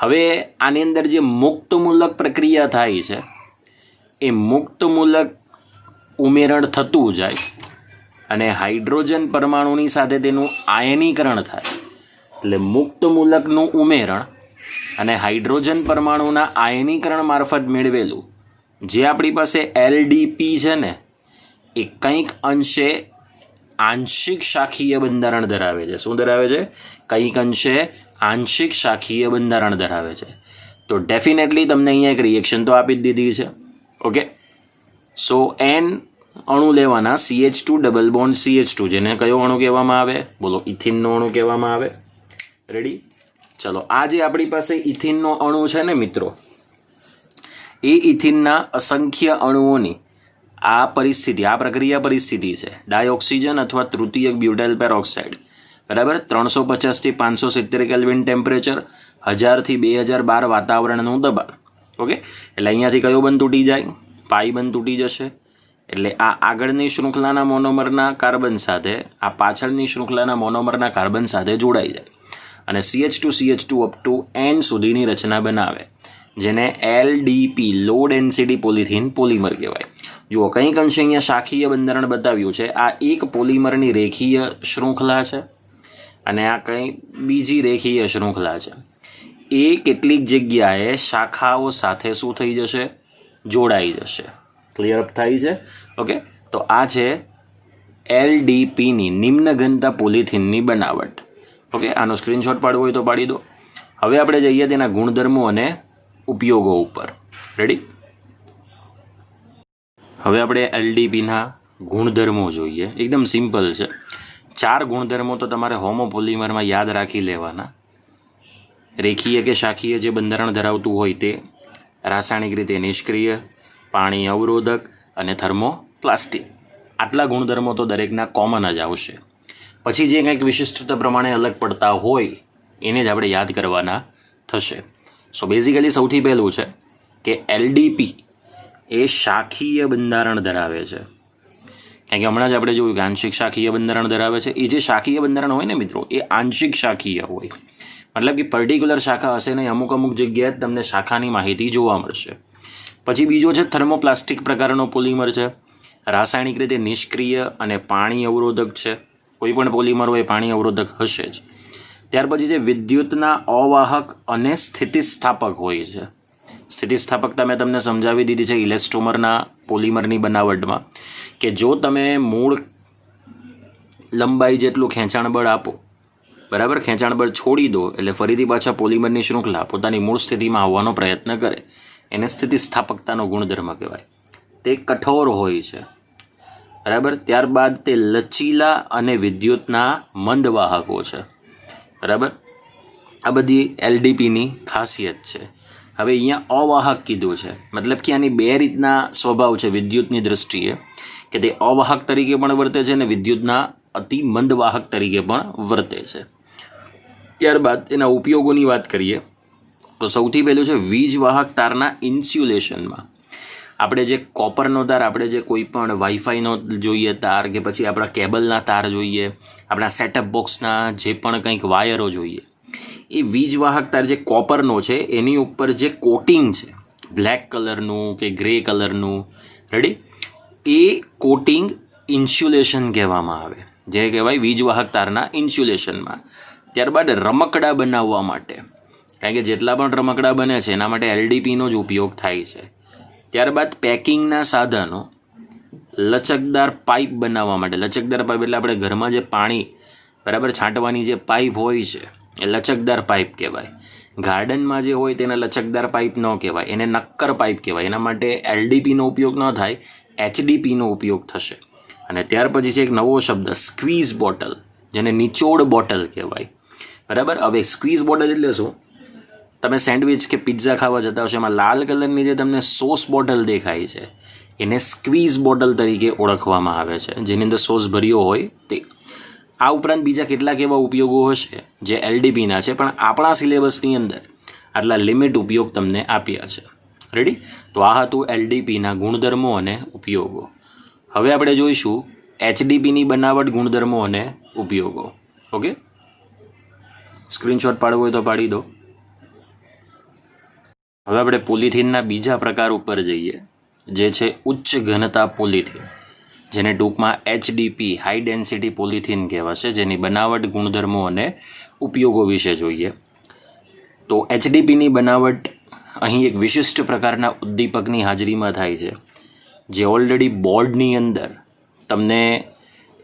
હવે આની અંદર જે મુક્ત મૂલક પ્રક્રિયા થાય છે એ મુક્ત મૂલક ઉમેરણ થતું જાય અને હાઇડ્રોજન પરમાણુની સાથે તેનું આયનીકરણ થાય. એટલે મુક્ત મૂલકનું ઉમેરણ અને હાઇડ્રોજન પરમાણુના આયનીકરણ મારફત મેળવેલું જે આપણી પાસે એલડીપી છે ને એ કંઈક અંશે આંશિક શાખીય બંધારણ ધરાવે છે. શું ધરાવે છે? કંઈક અંશે આંશિક શાખીય બંધારણ ધરાવે છે. તો ડેફિનેટલી તમને અહીંયા એક રિએક્શન તો આપી જ દીધી છે. ઓકે, સો N અણુ લેવાના CH2 ડબલ બોન્ડ CH2, જેને કયો અણુ કહેવામાં આવે? બોલો, ઇથિનનો અણુ કહેવામાં આવે. રેડી? ચલો, આ જે આપણી પાસે ઇથિનનો અણુ છે ને મિત્રો, એ ઇથિનના અસંખ્ય અણુઓની આ પ્રક્રિયા પરિસ્થિતિ છે ડાયોક્સિજન અથવા તૃતીયક બ્યુટાઇલ પેરોક્સાઇડ, બરાબર. 350 થી 570 કેલ્વિન ટેમ્પરેચર, 1000 થી 2012 વાતાવરણનું દબાણ. ઓકે, એટલે અહીંયાથી કયો બંધ તૂટી જાય? પાઈ બંધ તૂટી જશે. એટલે આ આગળની શૃંખલાના મોનોમરના કાર્બન સાથે આ પાછળની શૃંખલાના મોનોમરના કાર્બન સાથે જોડાઈ જાય અને CH2 અપ ટુ N સુધીની રચના બનાવે, જેને LDP લો ડેન્સિટી પોલિથીન પોલિમર કહેવાય. જુઓ, કંઈક અંશે અહીંયા શાખીય બંધારણ બતાવ્યું છે. આ એક પોલિમરની રેખીય શૃંખલા છે અને આ કંઈ બીજી રેખીય શૃંખલા છે. એ કેટલીક જગ્યાએ શાખાઓ સાથે શું થઈ જશે? જોડાઈ જશે. ક્લિયર અપ થાય છે? ઓકે, તો આ છે LDPની નિમ્ન ઘનતા પોલિથીનની બનાવટ. ઓકે, આનો સ્ક્રીનશોટ પાડવો હોય તો પાડી દો. હવે આપણે જઈએ તેના ગુણધર્મો અને ઉપયોગો ઉપર. રેડી? હવે આપણે LDPના ગુણધર્મો જોઈએ. એકદમ સિમ્પલ છે. 4 ગુણધર્મો તો તમારે હોમોપોલિમરમાં યાદ રાખી લેવાના. રેખીય કે શાખીય જે બંધારણ ધરાવતું હોય તે, રાસાયણિક રીતે નિષ્ક્રિય, પાણી અવરોધક અને થર્મોપ્લાસ્ટિક. આટલા ગુણધર્મો તો દરેકના કોમન જ આવશે. પછી જે કંઈક વિશિષ્ટતા પ્રમાણે અલગ પડતા હોય એને જ આપણે યાદ કરવાના થશે. સો બેઝિકલી સૌથી પહેલું છે કે LDP એ શાખીય બંધારણ ધરાવે છે. કારણ કે હમણાં જ આપણે જોયું કે આંશિક શાખીય બંધારણ ધરાવે છે. એ જે શાખીય બંધારણ હોય ને મિત્રો, એ આંશિક શાખીય હોય. મતલબ કે પર્ટિક્યુલર શાખા હશે નહીં, અમુક જગ્યાએ તમને શાખાની માહિતી જોવા મળશે. પછી બીજો છે થર્મોપ્લાસ્ટિક પ્રકારનો પોલિમર છે. રાસાયણિક રીતે નિષ્ક્રિય અને પાણી અવરોધક છે. કોઈ પણ પોલિમર હોય પાણી અવરોધક હશે જ. ત્યાર પછી છે વિદ્યુતના અવાહક અને સ્થિતિસ્થાપક હોય છે. સ્થિતિસ્થાપકતા મેં તમને સમજાવી દીધી છે ઇલેસ્ટોમરના પોલિમરની બનાવટમાં, કે જો તમે મૂળ લંબાઈ જેટલું ખેંચાણ બળ આપો, બરાબર, ખેંચાણ બળ છોડી દો એટલે ફરીથી પાછા પોલિમરની શૃંખલા પોતાની મૂળ સ્થિતિમાં આવવાનો પ્રયત્ન કરે, એને સ્થિતિસ્થાપકતાનો ગુણધર્મ કહેવાય. તે કઠોર હોય છે, બરાબર. ત્યારબાદ તે લચીલા અને વિદ્યુતના મંદવાહકો છે, બરાબર. આ બધી LDPની ખાસિયત છે. હવે અહીંયા અવાહક કીધું છે, મતલબ કે આની 2 રીતના સ્વભાવ છે વિદ્યુતની દૃષ્ટિએ, કે તે અવાહક તરીકે પણ વર્તે છે અને વિદ્યુતના અતિ મંદવાહક તરીકે પણ વર્તે છે. ત્યારબાદ એના ઉપયોગોની વાત કરીએ તો સૌથી પહેલું છે વીજવાહક તારના ઇન્સ્યુલેશનમાં. આપણે જે કોપરનો તાર, આપણે જે કોઈ પણ વાઈફાઈનો જોઈએ તાર, કે પછી આપણા કેબલના તાર જોઈએ, આપણા સેટઅપ બોક્સના જે પણ કંઈક વાયરો જોઈએ, એ વીજવાહક તાર જે કોપરનો છે એની ઉપર જે કોટિંગ છે બ્લેક કલરનું કે ગ્રે કલરનું, રેડી, એ કોટિંગ ઇન્સ્યુલેશન કહેવામાં આવે, જે કહેવાય વીજવાહક તારના ઇન્સ્યુલેશનમાં. ત્યારબાદ રમકડા બનાવવા માટે, કારણ કે જેટલા પણ રમકડા બને છે એના માટે LDPનો જ ઉપયોગ થાય છે. ત્યારબાદ પેકિંગના સાધનો, લચકદાર પાઇપ બનાવવા માટે. લચકદાર પાઇપ એટલે આપણે ઘરમાં જે પાણી, બરાબર, છાંટવાની જે પાઇપ હોય છે એ લચકદાર પાઇપ કહેવાય. ગાર્ડનમાં જે હોય તેને લચકદાર પાઇપ ન કહેવાય, એને નક્કર પાઇપ કહેવાય. એના માટે LDPનો ઉપયોગ ન થાય, HDPનો ઉપયોગ થશે. અને ત્યાર પછી છે એક નવો શબ્દ સ્ક્વીઝ બોટલ, જેને નિચોડ બોટલ કહેવાય, બરાબર. હવે સ્ક્વીઝ બોટલ એટલે શું? તમે સેન્ડવિચ કે પિઝા ખાવા જતા હશો, એમાં લાલ કલરની જે તમને સોસ બોટલ દેખાય છે એને સ્ક્વીઝ બોટલ તરીકે ઓળખવામાં આવે છે, જેની અંદર સોસ ભર્યો હોય તે. આ ઉપરાંત બીજા કેટલાક એવા ઉપયોગો હશે જે LDPના છે, પણ આપણા સિલેબસની અંદર આટલા લિમિટ ઉપયોગ તમને આપ્યા છે. રેડી? તો આ હતું LDPના ગુણધર્મો અને ઉપયોગો. હવે આપણે જોઈશું HDPની બનાવટ, ગુણધર્મો અને ઉપયોગો. ઓકે, સ્ક્રીનશોટ પાડવો હોય તો પાડી દો. હવે આપણે પોલિથીનના બીજા પ્રકાર ઉપર જઈએ, જે છે ઉચ્ચ ઘનતા પોલિથીન, જેને ટૂંકમાં HDP હાઈ ડેન્સિટી પોલિથીન કહેવાશે, જેની બનાવટ, ગુણધર્મો અને ઉપયોગો વિશે જોઈએ. તો HDPની બનાવટ અહીં એક વિશિષ્ટ પ્રકારના ઉદ્દીપકની હાજરીમાં થાય છે, જે ઓલરેડી બોર્ડની અંદર તમને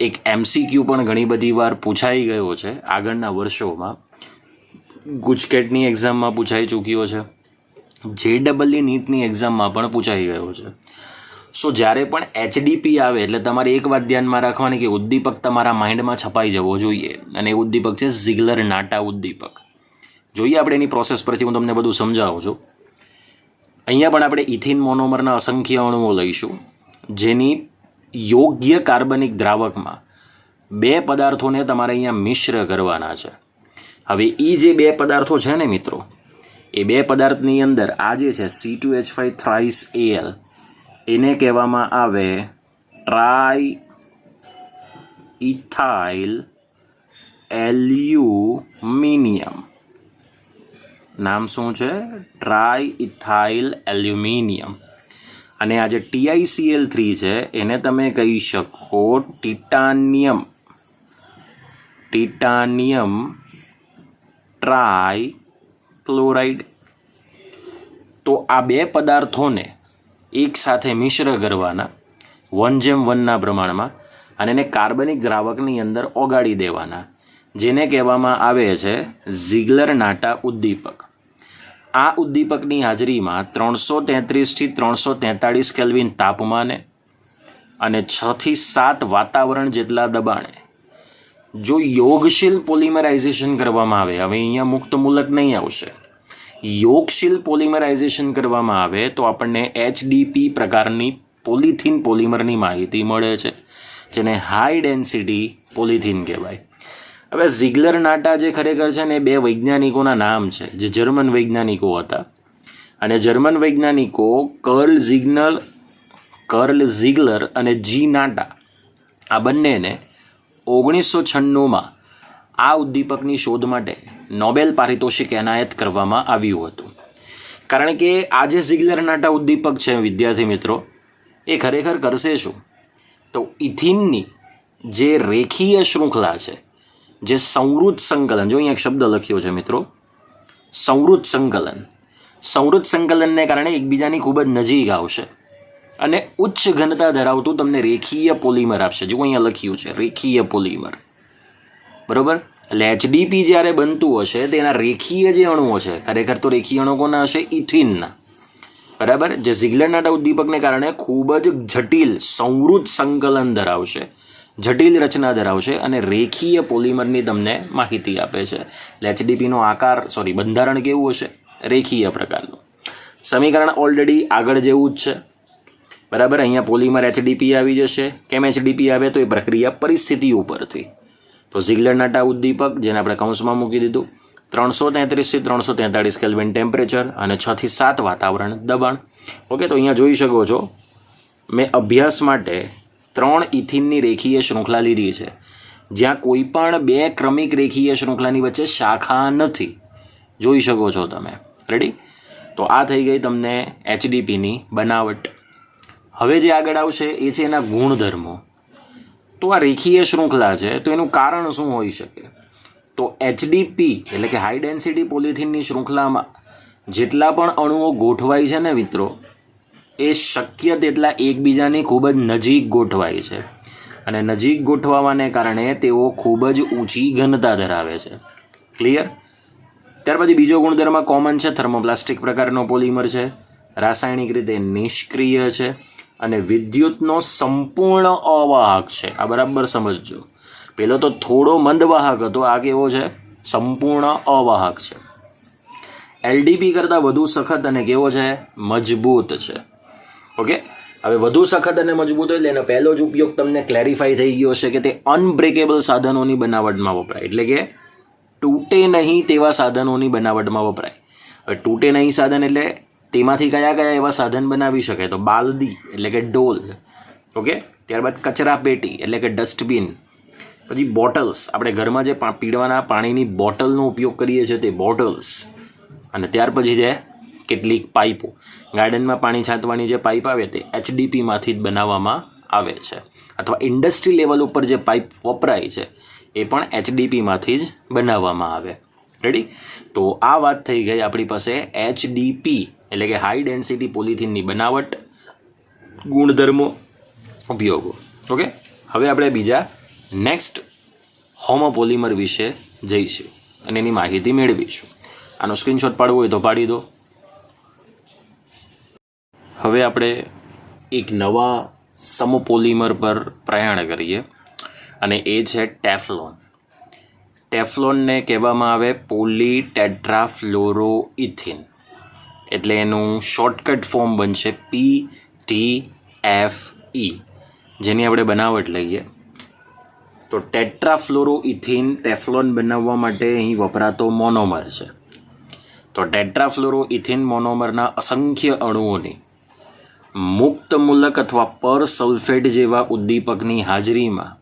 એક MCQ પણ ઘણી બધી વાર પૂછાઈ ગયો છે આગળના વર્ષોમાં. ગુજકેટની એક્ઝામમાં પૂછાઈ ચૂક્યો છે, JEE નીટની એક્ઝામમાં પણ પૂછાઈ ગયો છે. સો જ્યારે પણ HDP આવે એટલે તમારે એક વાત ધ્યાનમાં રાખવાની કે ઉદ્દીપક તમારા માઇન્ડમાં છપાઈ જવો જોઈએ, અને એ ઉદ્દીપક છે ઝિગલર નાટા ઉદ્દીપક. જોઈએ આપણે એની પ્રોસેસ પરથી હું તમને બધું સમજાવું છું. અહીંયા પણ આપણે ઇથિન મોનોમરના અસંખ્ય અણુઓ લઈશું, જેની યોગ્ય કાર્બનિક દ્રાવકમાં બે પદાર્થોને તમારે અહીંયા મિશ્ર કરવાના છે. હવે એ જે બે પદાર્થો છે ને મિત્રો, એ બે પદાર્થની અંદર આ જે છે C2H5 થ્રાઇસ Al, એને કહેવામાં આવે ટ્રાય ઇથાઇલ એલ્યુમિનિયમ. નામ શું છે? Try ethyl aluminium. અને આ જે TiCl3 છે એને તમે કહી શકો ટિટાનિયમ ટ્રાય ક્લોરાઇડ. તો આ બે પદાર્થોને એક સાથે મિશ્ર કરવાના 1:1 પ્રમાણમાં, અને એને કાર્બનિક દ્રાવકની અંદર ઓગાળી દેવાના, જેને કહેવામાં આવે છે ઝિગલર નાટા ઉદ્દીપક. આ ઉદ્દીપકની હાજરીમાં 333 થી 343 કેલ્વિન તાપમાને અને 6 થી 7 વાતાવરણ જેટલા દબાણે જો યોગશીલ પોલિમરાઇઝેશન કરવામાં આવે, હવે અહીંયા મુક્ત મૂલક નહીં આવશે, યોગશીલ પોલિમરાઇઝેશન કરવામાં આવે તો આપણને HDP પ્રકારની પોલિથીન પોલિમરની માહિતી મળે છે, જેને હાઈ ડેન્સિટી પોલિથીન કહેવાય. હવે ઝિગલર નાટા જે ખરેખર છે ને એ બે વૈજ્ઞાનિકોના નામ છે, જે જર્મન વૈજ્ઞાનિકો હતા. અને જર્મન વૈજ્ઞાનિકો કર્લ ઝિગલર અને જી નાટા આ બંનેને 1996માં આ ઉદ્દીપકની શોધ માટે નોબેલ પારિતોષિક એનાયત કરવામાં આવ્યું હતું. કારણ કે આ જે ઝિગલર નાટા ઉદ્દીપક છે વિદ્યાર્થી મિત્રો, એ ખરેખર કરશે શું? તો ઇથિનની જે રેખીય શૃંખલા છે, જે સંવૃત સંકલન, જો અહીંયા એક શબ્દ લખ્યો છે મિત્રો, સંવૃત સંકલન. સંવૃત સંકલનને કારણે એકબીજાની ખૂબ જ નજીક આવશે અને ઉચ્ચ ઘનતા ધરાવતું તમને રેખીય પોલિમર આપશે. જો અહીંયા લખ્યું છે રેખીય પોલિમર, બરોબર. એટલે HDP જ્યારે બનતું હશે તેના રેખીય જે અણુઓ છે, ખરેખર તો રેખીય અણુ કોના હશે? ઇથિનના, બરાબર. જે ઝિગલર નાટા ઉદ્દીપકને કારણે ખૂબ જ જટિલ સંવૃત સંકલન ધરાવશે, જટિલ રચના ધરાવશે અને રેખીય પોલિમરની તમને માહિતી આપે છે. એટલે HDPનો આકાર બંધારણ કેવું હશે? રેખીય પ્રકારનું. સમીકરણ ઓલરેડી આગળ જેવું જ છે, બરાબર. અહીંયા પોલિમર HDP આવી જશે. કેમ HDP આવે? તો એ પ્રક્રિયા પરિસ્થિતિ ઉપરથી. તો ઝિગલર નાટા ઉદ્દીપક, જેને આપણે કૌંસમાં મૂકી દીધું, 333 થી 343 કેલ્વિન ટેમ્પરેચર અને 6 થી 7 વાતાવરણ દબાણ. ઓકે, તો અહીંયા જોઈ શકો છો મેં અભ્યાસ માટે 3 ઇથિનની રેખીય શૃંખલા લીધી છે, જ્યાં કોઈ પણ 2 ક્રમિક રેખીય શૃંખલાની વચ્ચે શાખા નથી. જોઈ શકો છો તમે. રેડી? તો આ થઈ ગઈ તમને HDPની બનાવટ. હવે જે આગળ આવશે એ છે એના ગુણધર્મો. તો આ રેખીય શૃંખલા છે, તો એનું કારણ શું હોઈ શકે? તો HDP એટલે કે હાઈ ડેન્સિટી પોલિથીનની શૃંખલામાં જેટલા પણ અણુઓ ગોઠવાય છે ને મિત્રો, એ શક્ય તેટલા એકબીજાની ખૂબ જ નજીક ગોઠવાય છે, અને નજીક ગોઠવાવાને કારણે તેઓ ખૂબ જ ઊંચી ઘનતા ધરાવે છે. ક્લિયર? ત્યાર પછી બીજો ગુણધર્મ કોમન છે, થર્મોપ્લાસ્ટિક પ્રકારનો પોલિમર છે, રાસાયણિક રીતે નિષ્ક્રિય છે અને વિદ્યુતનો સંપૂર્ણ અવાહક છે. આ બરાબર સમજજો. પહેલો તો થોડો મંદવાહક હતો, આ કેવો છે? સંપૂર્ણ અવાહક છે. LDP કરતાં વધુ સખત અને કેવો છે? મજબૂત છે. ઓકે, હવે વધુ સખત અને મજબૂત હોય એટલે એનો પહેલો જ ઉપયોગ તમને ક્લેરિફાઈ થઈ ગયો છે કે તે અનબ્રેકેબલ સાધનોની બનાવટમાં વપરાય, એટલે કે તૂટે નહીં તેવા સાધનોની બનાવટમાં વપરાય. હવે તૂટે નહીં સાધન એટલે તેમાંથી કયા કયા એવા સાધન બનાવી શકાય? તો બાલદી એટલે કે ડોલ, ઓકે. ત્યારબાદ કચરા પેટી એટલે કે ડસ્ટબિન. પછી બોટલ્સ, આપણે ઘરમાં જે પીવાના પાણીની બોટલનો ઉપયોગ કરીએ છીએ તે બોટલ્સ. અને ત્યાર પછી છે કેટલીક પાઇપો. ગાર્ડનમાં પાણી છાંટવાની જે પાઇપ આવે તે HDPમાંથી જ બનાવવામાં આવે છે, અથવા ઇન્ડસ્ટ્રી લેવલ ઉપર જે પાઇપ વપરાય છે એ પણ HDPમાંથી જ બનાવવામાં આવે. રેડી? તો આ વાત થઈ ગઈ આપણી પાસે HDP એટલે કે હાઈ ડેન્સિટી પોલિથીનની બનાવટ, ગુણધર્મો, ઉપયોગો. ઓકે, હવે આપણે બીજા નેક્સ્ટ હોમોપોલિમર વિશે જઈશું અને એની માહિતી મેળવીશું. આનો સ્ક્રીનશોટ પાડવો હોય તો પાડી દો. હવે આપણે એક નવા સમપોલિમર પર પ્રયાણ કરીએ અને એ છે ટેફલોન. ટેફલોનને કહેવામાં આવે પોલીટેટ્રાફ્લોરોઇથિન, એટલે એનું શોર્ટકટ ફોર્મ બનશે PTFE, જેની આપણે બનાવટ લઈએ તો ટેટ્રાફ્લોરોઇથિન ટેફલોન બનાવવા માટે અહીં વપરાતો મોનોમર છે. તો ટેટ્રાફ્લોરોઇથિન મોનોમરના અસંખ્ય અણુઓની મુક્ત મૂલક અથવા પર સલ્ફેટ જેવા ઉદ્દીપકની હાજરીમાં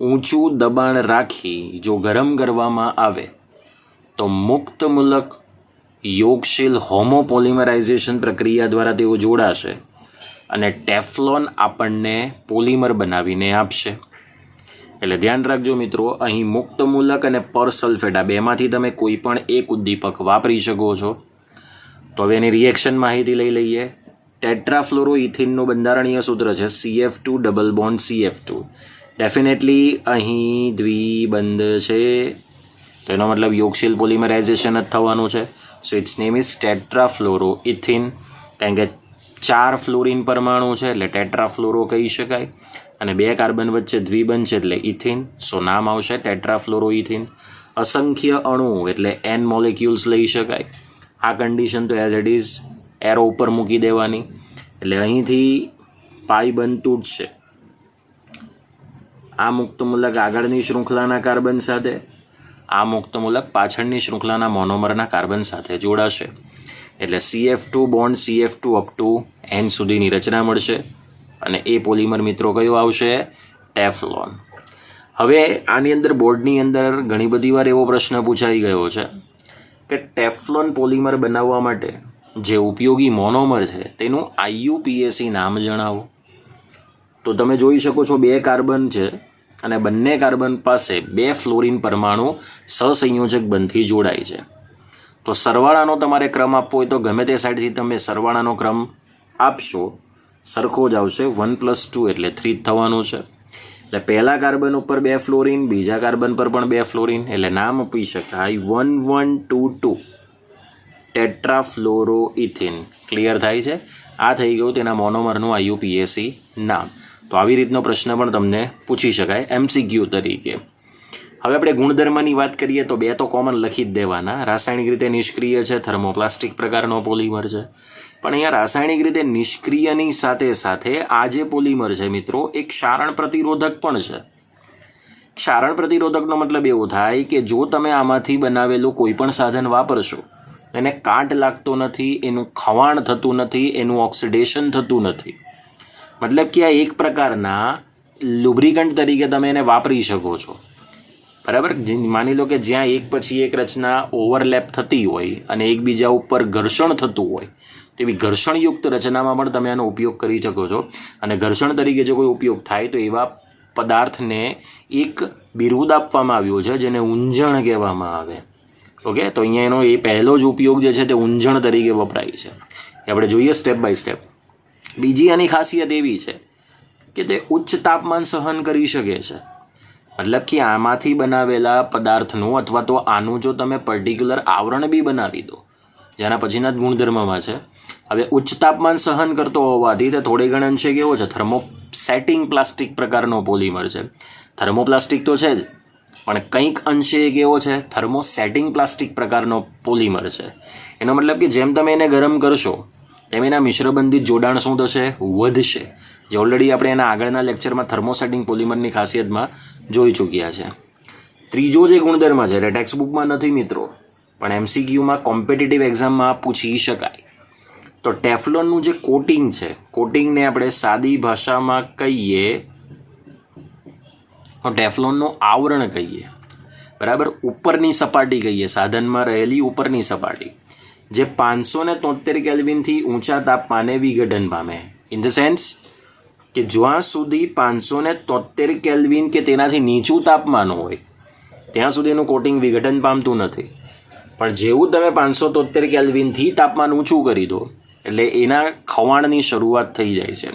ઊંચું દબાણ રાખી જો ગરમ કરવામાં આવે તો મુક્ત મૂલક યોગશીલ હોમોપોલિમરાઇઝેશન પ્રક્રિયા દ્વારા તેઓ જોડાશે અને ટેફલોન આપણને પોલિમર બનાવીને આપશે. એટલે ધ્યાન રાખજો મિત્રો, અહીં મુક્ત મૂલક અને પર સલ્ફેટ આ બેમાંથી તમે કોઈ પણ એક ઉદ્દીપક વાપરી શકો છો. તો હવે એની રિએક્શન માહિતી લઈ લઈએ. ટેટ્રાફ્લોરોઇથિનનું બંધારણીય સૂત્ર છે CF2 double bond CF2. Definitely અહીં દ્વિબંધ છે, તો એનો મતલબ યોગશીલ પોલિમરાઇઝેશન જ થવાનું છે. સો ઇટ્સ નેમ ઇઝ ટેટ્રાફ્લોરોઇથિન, કારણ કે 4 ફ્લોરિન પરમાણુ છે એટલે ટેટ્રાફ્લોરો કહી શકાય, અને 2 કાર્બન વચ્ચે દ્વિબંધ છે એટલે ઇથિન, સો નામ આવશે ટેટ્રાફ્લોરોઇથિન. અસંખ્ય અણુ એટલે N મોલેક્યુલ્સ લઈ શકાય. આ કન્ડિશન તો એઝ ઇટ ઇઝ એરો ઉપર મૂકી દેવાની, એટલે અહીંથી પાઈ બંધ તૂટશે. આ મુક્ત મૂલક આગળની શૃંખલાના કાર્બન સાથે, આ મુક્ત મૂલક પાછળની શૃંખલાના મોનોમરના કાર્બન સાથે જોડાશે, એટલે CF2 bond CF2 up to N સુધીની રચના મળશે અને એ પોલિમર મિત્રો કયો આવશે? ટેફલોન. હવે આની અંદર બોર્ડની અંદર ઘણી બધી વાર એવો પ્રશ્ન પૂછાઈ ગયો છે કે ટેફલોન પોલિમર બનાવવા માટે જે ઉપયોગી મોનોમર છે તેનું IUPAC નામ જણાવો. તો તમે જોઈ શકો છો 2 કાર્બન છે અને બંને કાર્બન પાસે 2 ફ્લોરિન પરમાણુ સહસંયોજક બંધથી જોડાય છે. તો સરવાળાનો તમારે ક્રમ આપવો હોય તો ગમે તે સાઈડથી તમે સરવાળાનો ક્રમ આપશો સરખો જ આવશે. 1 + 2 એટલે 3 જ થવાનું છે. એટલે પહેલા કાર્બન ઉપર 2 ફ્લોરિન, બીજા કાર્બન પર પણ 2 ફ્લોરિન, એટલે નામ આપી શકાય 1122 ટેટ્રાફ્લોરોઇથિન. ક્લિયર થાય છે? આ થઈ ગયું તેના મોનોમરનું IUPAC નામ. તો આવી રીતનો પ્રશ્ન પણ તમને પૂછી શકાય MCQ તરીકે. હવે આપણે ગુણધર્મની વાત કરીએ તો 2 તો કોમન લખી જ દેવાના. રાસાયણિક રીતે નિષ્ક્રિય છે, થર્મોપ્લાસ્ટિક પ્રકારનો પોલિમર છે. પણ અહીંયા રાસાયણિક રીતે નિષ્ક્રિયની સાથે સાથે આ જે પોલિમર છે મિત્રો એક ક્ષારણ પ્રતિરોધક પણ છે. ક્ષારણ પ્રતિરોધકનો મતલબ એવો થાય કે જો તમે આમાંથી બનાવેલું કોઈ પણ સાધન વાપરશો એને કાટ લાગતો નથી, એનું ખવાણ થતું નથી, એનું ઓક્સિડેશન થતું નથી. મતલબ કે આ એક પ્રકારના લુબ્રિકન્ટ તરીકે તમે એને વાપરી શકો છો. બરાબર? માની લો કે જ્યાં એક પછી એક રચના ઓવરલેપ થતી હોય અને એકબીજા ઉપર ઘર્ષણ થતું હોય તેવી ઘર્ષણયુક્ત રચનામાં પણ તમે આનો ઉપયોગ કરી શકો છો. અને ઘર્ષણ તરીકે જો કોઈ ઉપયોગ થાય તો એવા પદાર્થને એક બિરુદ આપવામાં આવ્યું છે જેને ઊંજણ કહેવામાં આવે. ઓકે, તો અહીંયા એનો એ પહેલો જ ઉપયોગ જે છે તે ઊંજણ તરીકે વપરાય છે. એ આપણે જોઈએ સ્ટેપ બાય સ્ટેપ. બીજી આની ખાસિયત એવી છે કે તે ઉચ્ચ તાપમાન સહન કરી શકે છે. મતલબ કે આમાંથી બનાવેલા પદાર્થનું અથવા તો આનું જો તમે પર્ટિક્યુલર આવરણ બી બનાવી દો, જેના પછીના જ ગુણધર્મમાં છે. હવે ઉચ્ચ તાપમાન સહન કરતો હોવાથી તે થોડે ઘણા અંશે કેવો છે? થર્મોસેટિંગ પ્લાસ્ટિક પ્રકારનો પોલિમર છે. થર્મોપ્લાસ્ટિક તો છે જ, પણ કંઈક અંશે કેવો છે? થર્મોસેટિંગ પ્લાસ્ટિક પ્રકારનો પોલિમર છે. એનો મતલબ કે જેમ તમે એને ગરમ કરશો તેમ એના મિશ્રબંધિત જોડાણ શું થશે? વધશે. જે ઓલરેડી આપણે એના આગળના લેક્ચરમાં થર્મોસેટિંગ પોલિમરની ખાસિયતમાં જોઈ ચૂક્યા છે. ત્રીજો જે ગુણધર્મ છે તે ટેક્સ્ટબુકમાં નથી મિત્રો, પણ MCQમાં કોમ્પિટિટિવ એક્ઝામમાં પૂછી શકાય. તો ટેફલોનનું જે કોટિંગ છે, કોટિંગને આપણે સાદી ભાષામાં કહીએ તો ટેફલોનનું આવરણ કહીએ. બરાબર? ઉપરની સપાટી કહીએ, સાધનમાં રહેલી ઉપરની સપાટી, જે 573 કેલ્વિનથી ઊંચા તાપમાને વિઘટન પામે. ઇન ધ સેન્સ કે જ્યાં સુધી 573 કેલ્વિન કે તેનાથી નીચું તાપમાન હોય ત્યાં સુધી એનું કોટિંગ વિઘટન પામતું નથી. પણ જેવું તમે 573 કેલ્વિનથી તાપમાન ઊંચું કરી દો એટલે એના ખવાણની શરૂઆત થઈ જાય છે.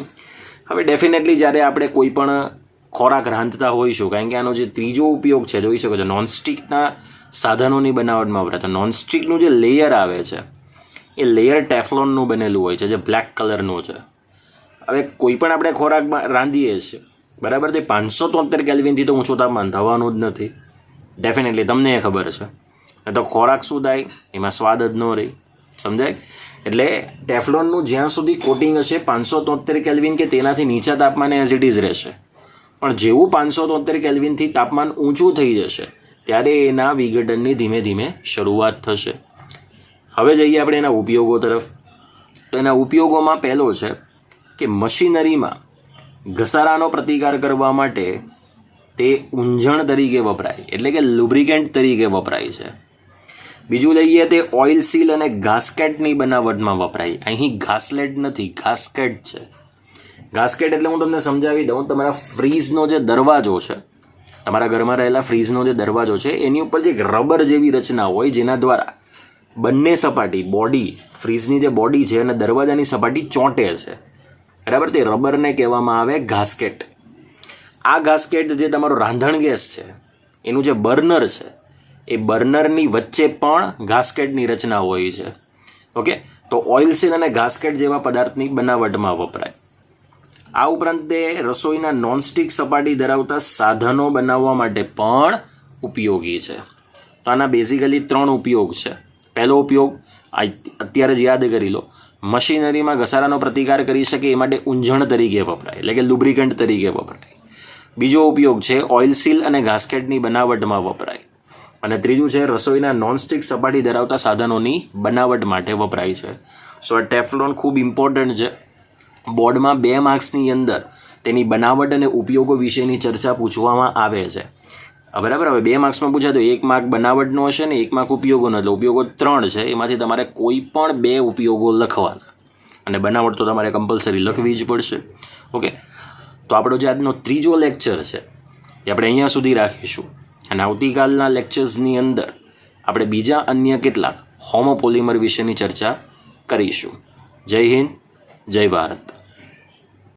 હવે ડેફિનેટલી જ્યારે આપણે કોઈ પણ ખોરાક રાંધતા હોઈશું, કારણ કે આનો જે ત્રીજો ઉપયોગ છે જોઈ શકો છો નોનસ્ટિકના સાધનોની બનાવટમાં વપરાય. તો નોનસ્ટિકનું જે લેયર આવે છે એ લેયર ટેફલોનનું બનેલું હોય છે, જે બ્લેક કલરનું છે. હવે કોઈ પણ આપણે ખોરાકમાં રાંધીએ છીએ, બરાબર, તે 573 કેલ્વિનથી તો ઊંચું તાપમાન થવાનું જ નથી. ડેફિનેટલી તમને એ ખબર છે. તો ખોરાક શું થાય, એમાં સ્વાદ જ ન રહી. સમજાય? એટલે ટેફલોનનું જ્યાં સુધી કોટિંગ હશે 573 કેલ્વિન કે તેનાથી નીચા તાપમાને એઝ ઇટ ઇઝ રહેશે. પણ જેવું 573 કેલ્વિનથી તાપમાન ઊંચું થઈ જશે ત્યારે એના વિઘટનની ધીમે ધીમે શરૂઆત થશે. હવે જઈએ આપણે એના ઉપયોગો તરફ. તો એના ઉપયોગોમાં પહેલો છે કે મશીનરીમાં ઘસારાનો પ્રતિકાર કરવા માટે તે ઊંજણ તરીકે વપરાય, એટલે કે લુબ્રિકેન્ટ તરીકે વપરાય છે. બીજું લઈએ તે ઓઇલ સીલ અને ગાસ્કેટની બનાવટમાં વપરાય. અહીં ઘાસલેટ નથી, ગાસ્કેટ છે. ગાસ્કેટ એટલે હું તમને સમજાવી દઉં, તમારા ફ્રીઝનો જે દરવાજો છે, તમારા ઘરમાં રહેલા ફ્રીઝનો જે દરવાજો છે એની ઉપર જે રબર જેવી રચના હોય જેના દ્વારા બંને સપાટી, બોડી, ફ્રીઝની જે બોડી છે અને દરવાજાની સપાટી ચોંટે છે, બરાબર, તે રબરને કહેવામાં આવે ગાસ્કેટ. આ ગાસ્કેટ જે તમારો રાંધણ ગેસ છે એનું જે બર્નર છે એ બર્નરની વચ્ચે પણ ગાસ્કેટની રચના હોય છે. ઓકે, તો ઓઇલ સીલ અને ગાસ્કેટ જેવા પદાર્થની બનાવટમાં વપરાય. આ ઉપરાંત તે રસોઈના નોનસ્ટિક સપાટી ધરાવતા સાધનો બનાવવા માટે પણ ઉપયોગી છે. તો આના બેઝિકલી 3 ઉપયોગ છે. પહેલો ઉપયોગ અત્યારે જ યાદ કરી લો, મશીનરીમાં ઘસારાનો પ્રતિકાર કરી શકે એ માટે ઊંજણ તરીકે વપરાય, એટલે કે લુબ્રિકન્ટ તરીકે વપરાય. બીજો ઉપયોગ છે ઓઇલ સીલ અને ગાસ્કેટની બનાવટમાં વપરાય. અને ત્રીજું છે રસોઈના નોનસ્ટિક સપાટી ધરાવતા સાધનોની બનાવટ માટે વપરાય છે. સો આ ટેફલોન ખૂબ ઇમ્પોર્ટન્ટ છે. બોર્ડમાં 2 માર્ક્સની અંદર તેની બનાવટ અને ઉપયોગો વિશેની ચર્ચા પૂછવામાં આવે છે. બરાબર, હવે 2 માર્ક્સમાં પૂછાય તો 1 માર્ક બનાવટનો હશે ને 1 માર્ક ઉપયોગોનો. એટલે ઉપયોગો 3 છે, એમાંથી તમારે કોઈ પણ 2 ઉપયોગો લખવાના, અને બનાવટ તો તમારે કમ્પલસરી લખવી જ પડશે. ઓકે, તો આપણો જે આજનો 3જો લેક્ચર છે એ આપણે અહીંયા સુધી રાખીશું, અને આવતીકાલના લેક્ચર્સની અંદર આપણે બીજા અન્ય કેટલાક હોમોપોલિમર વિશેની ચર્ચા કરીશું. જય હિન્દ, જય ભારત.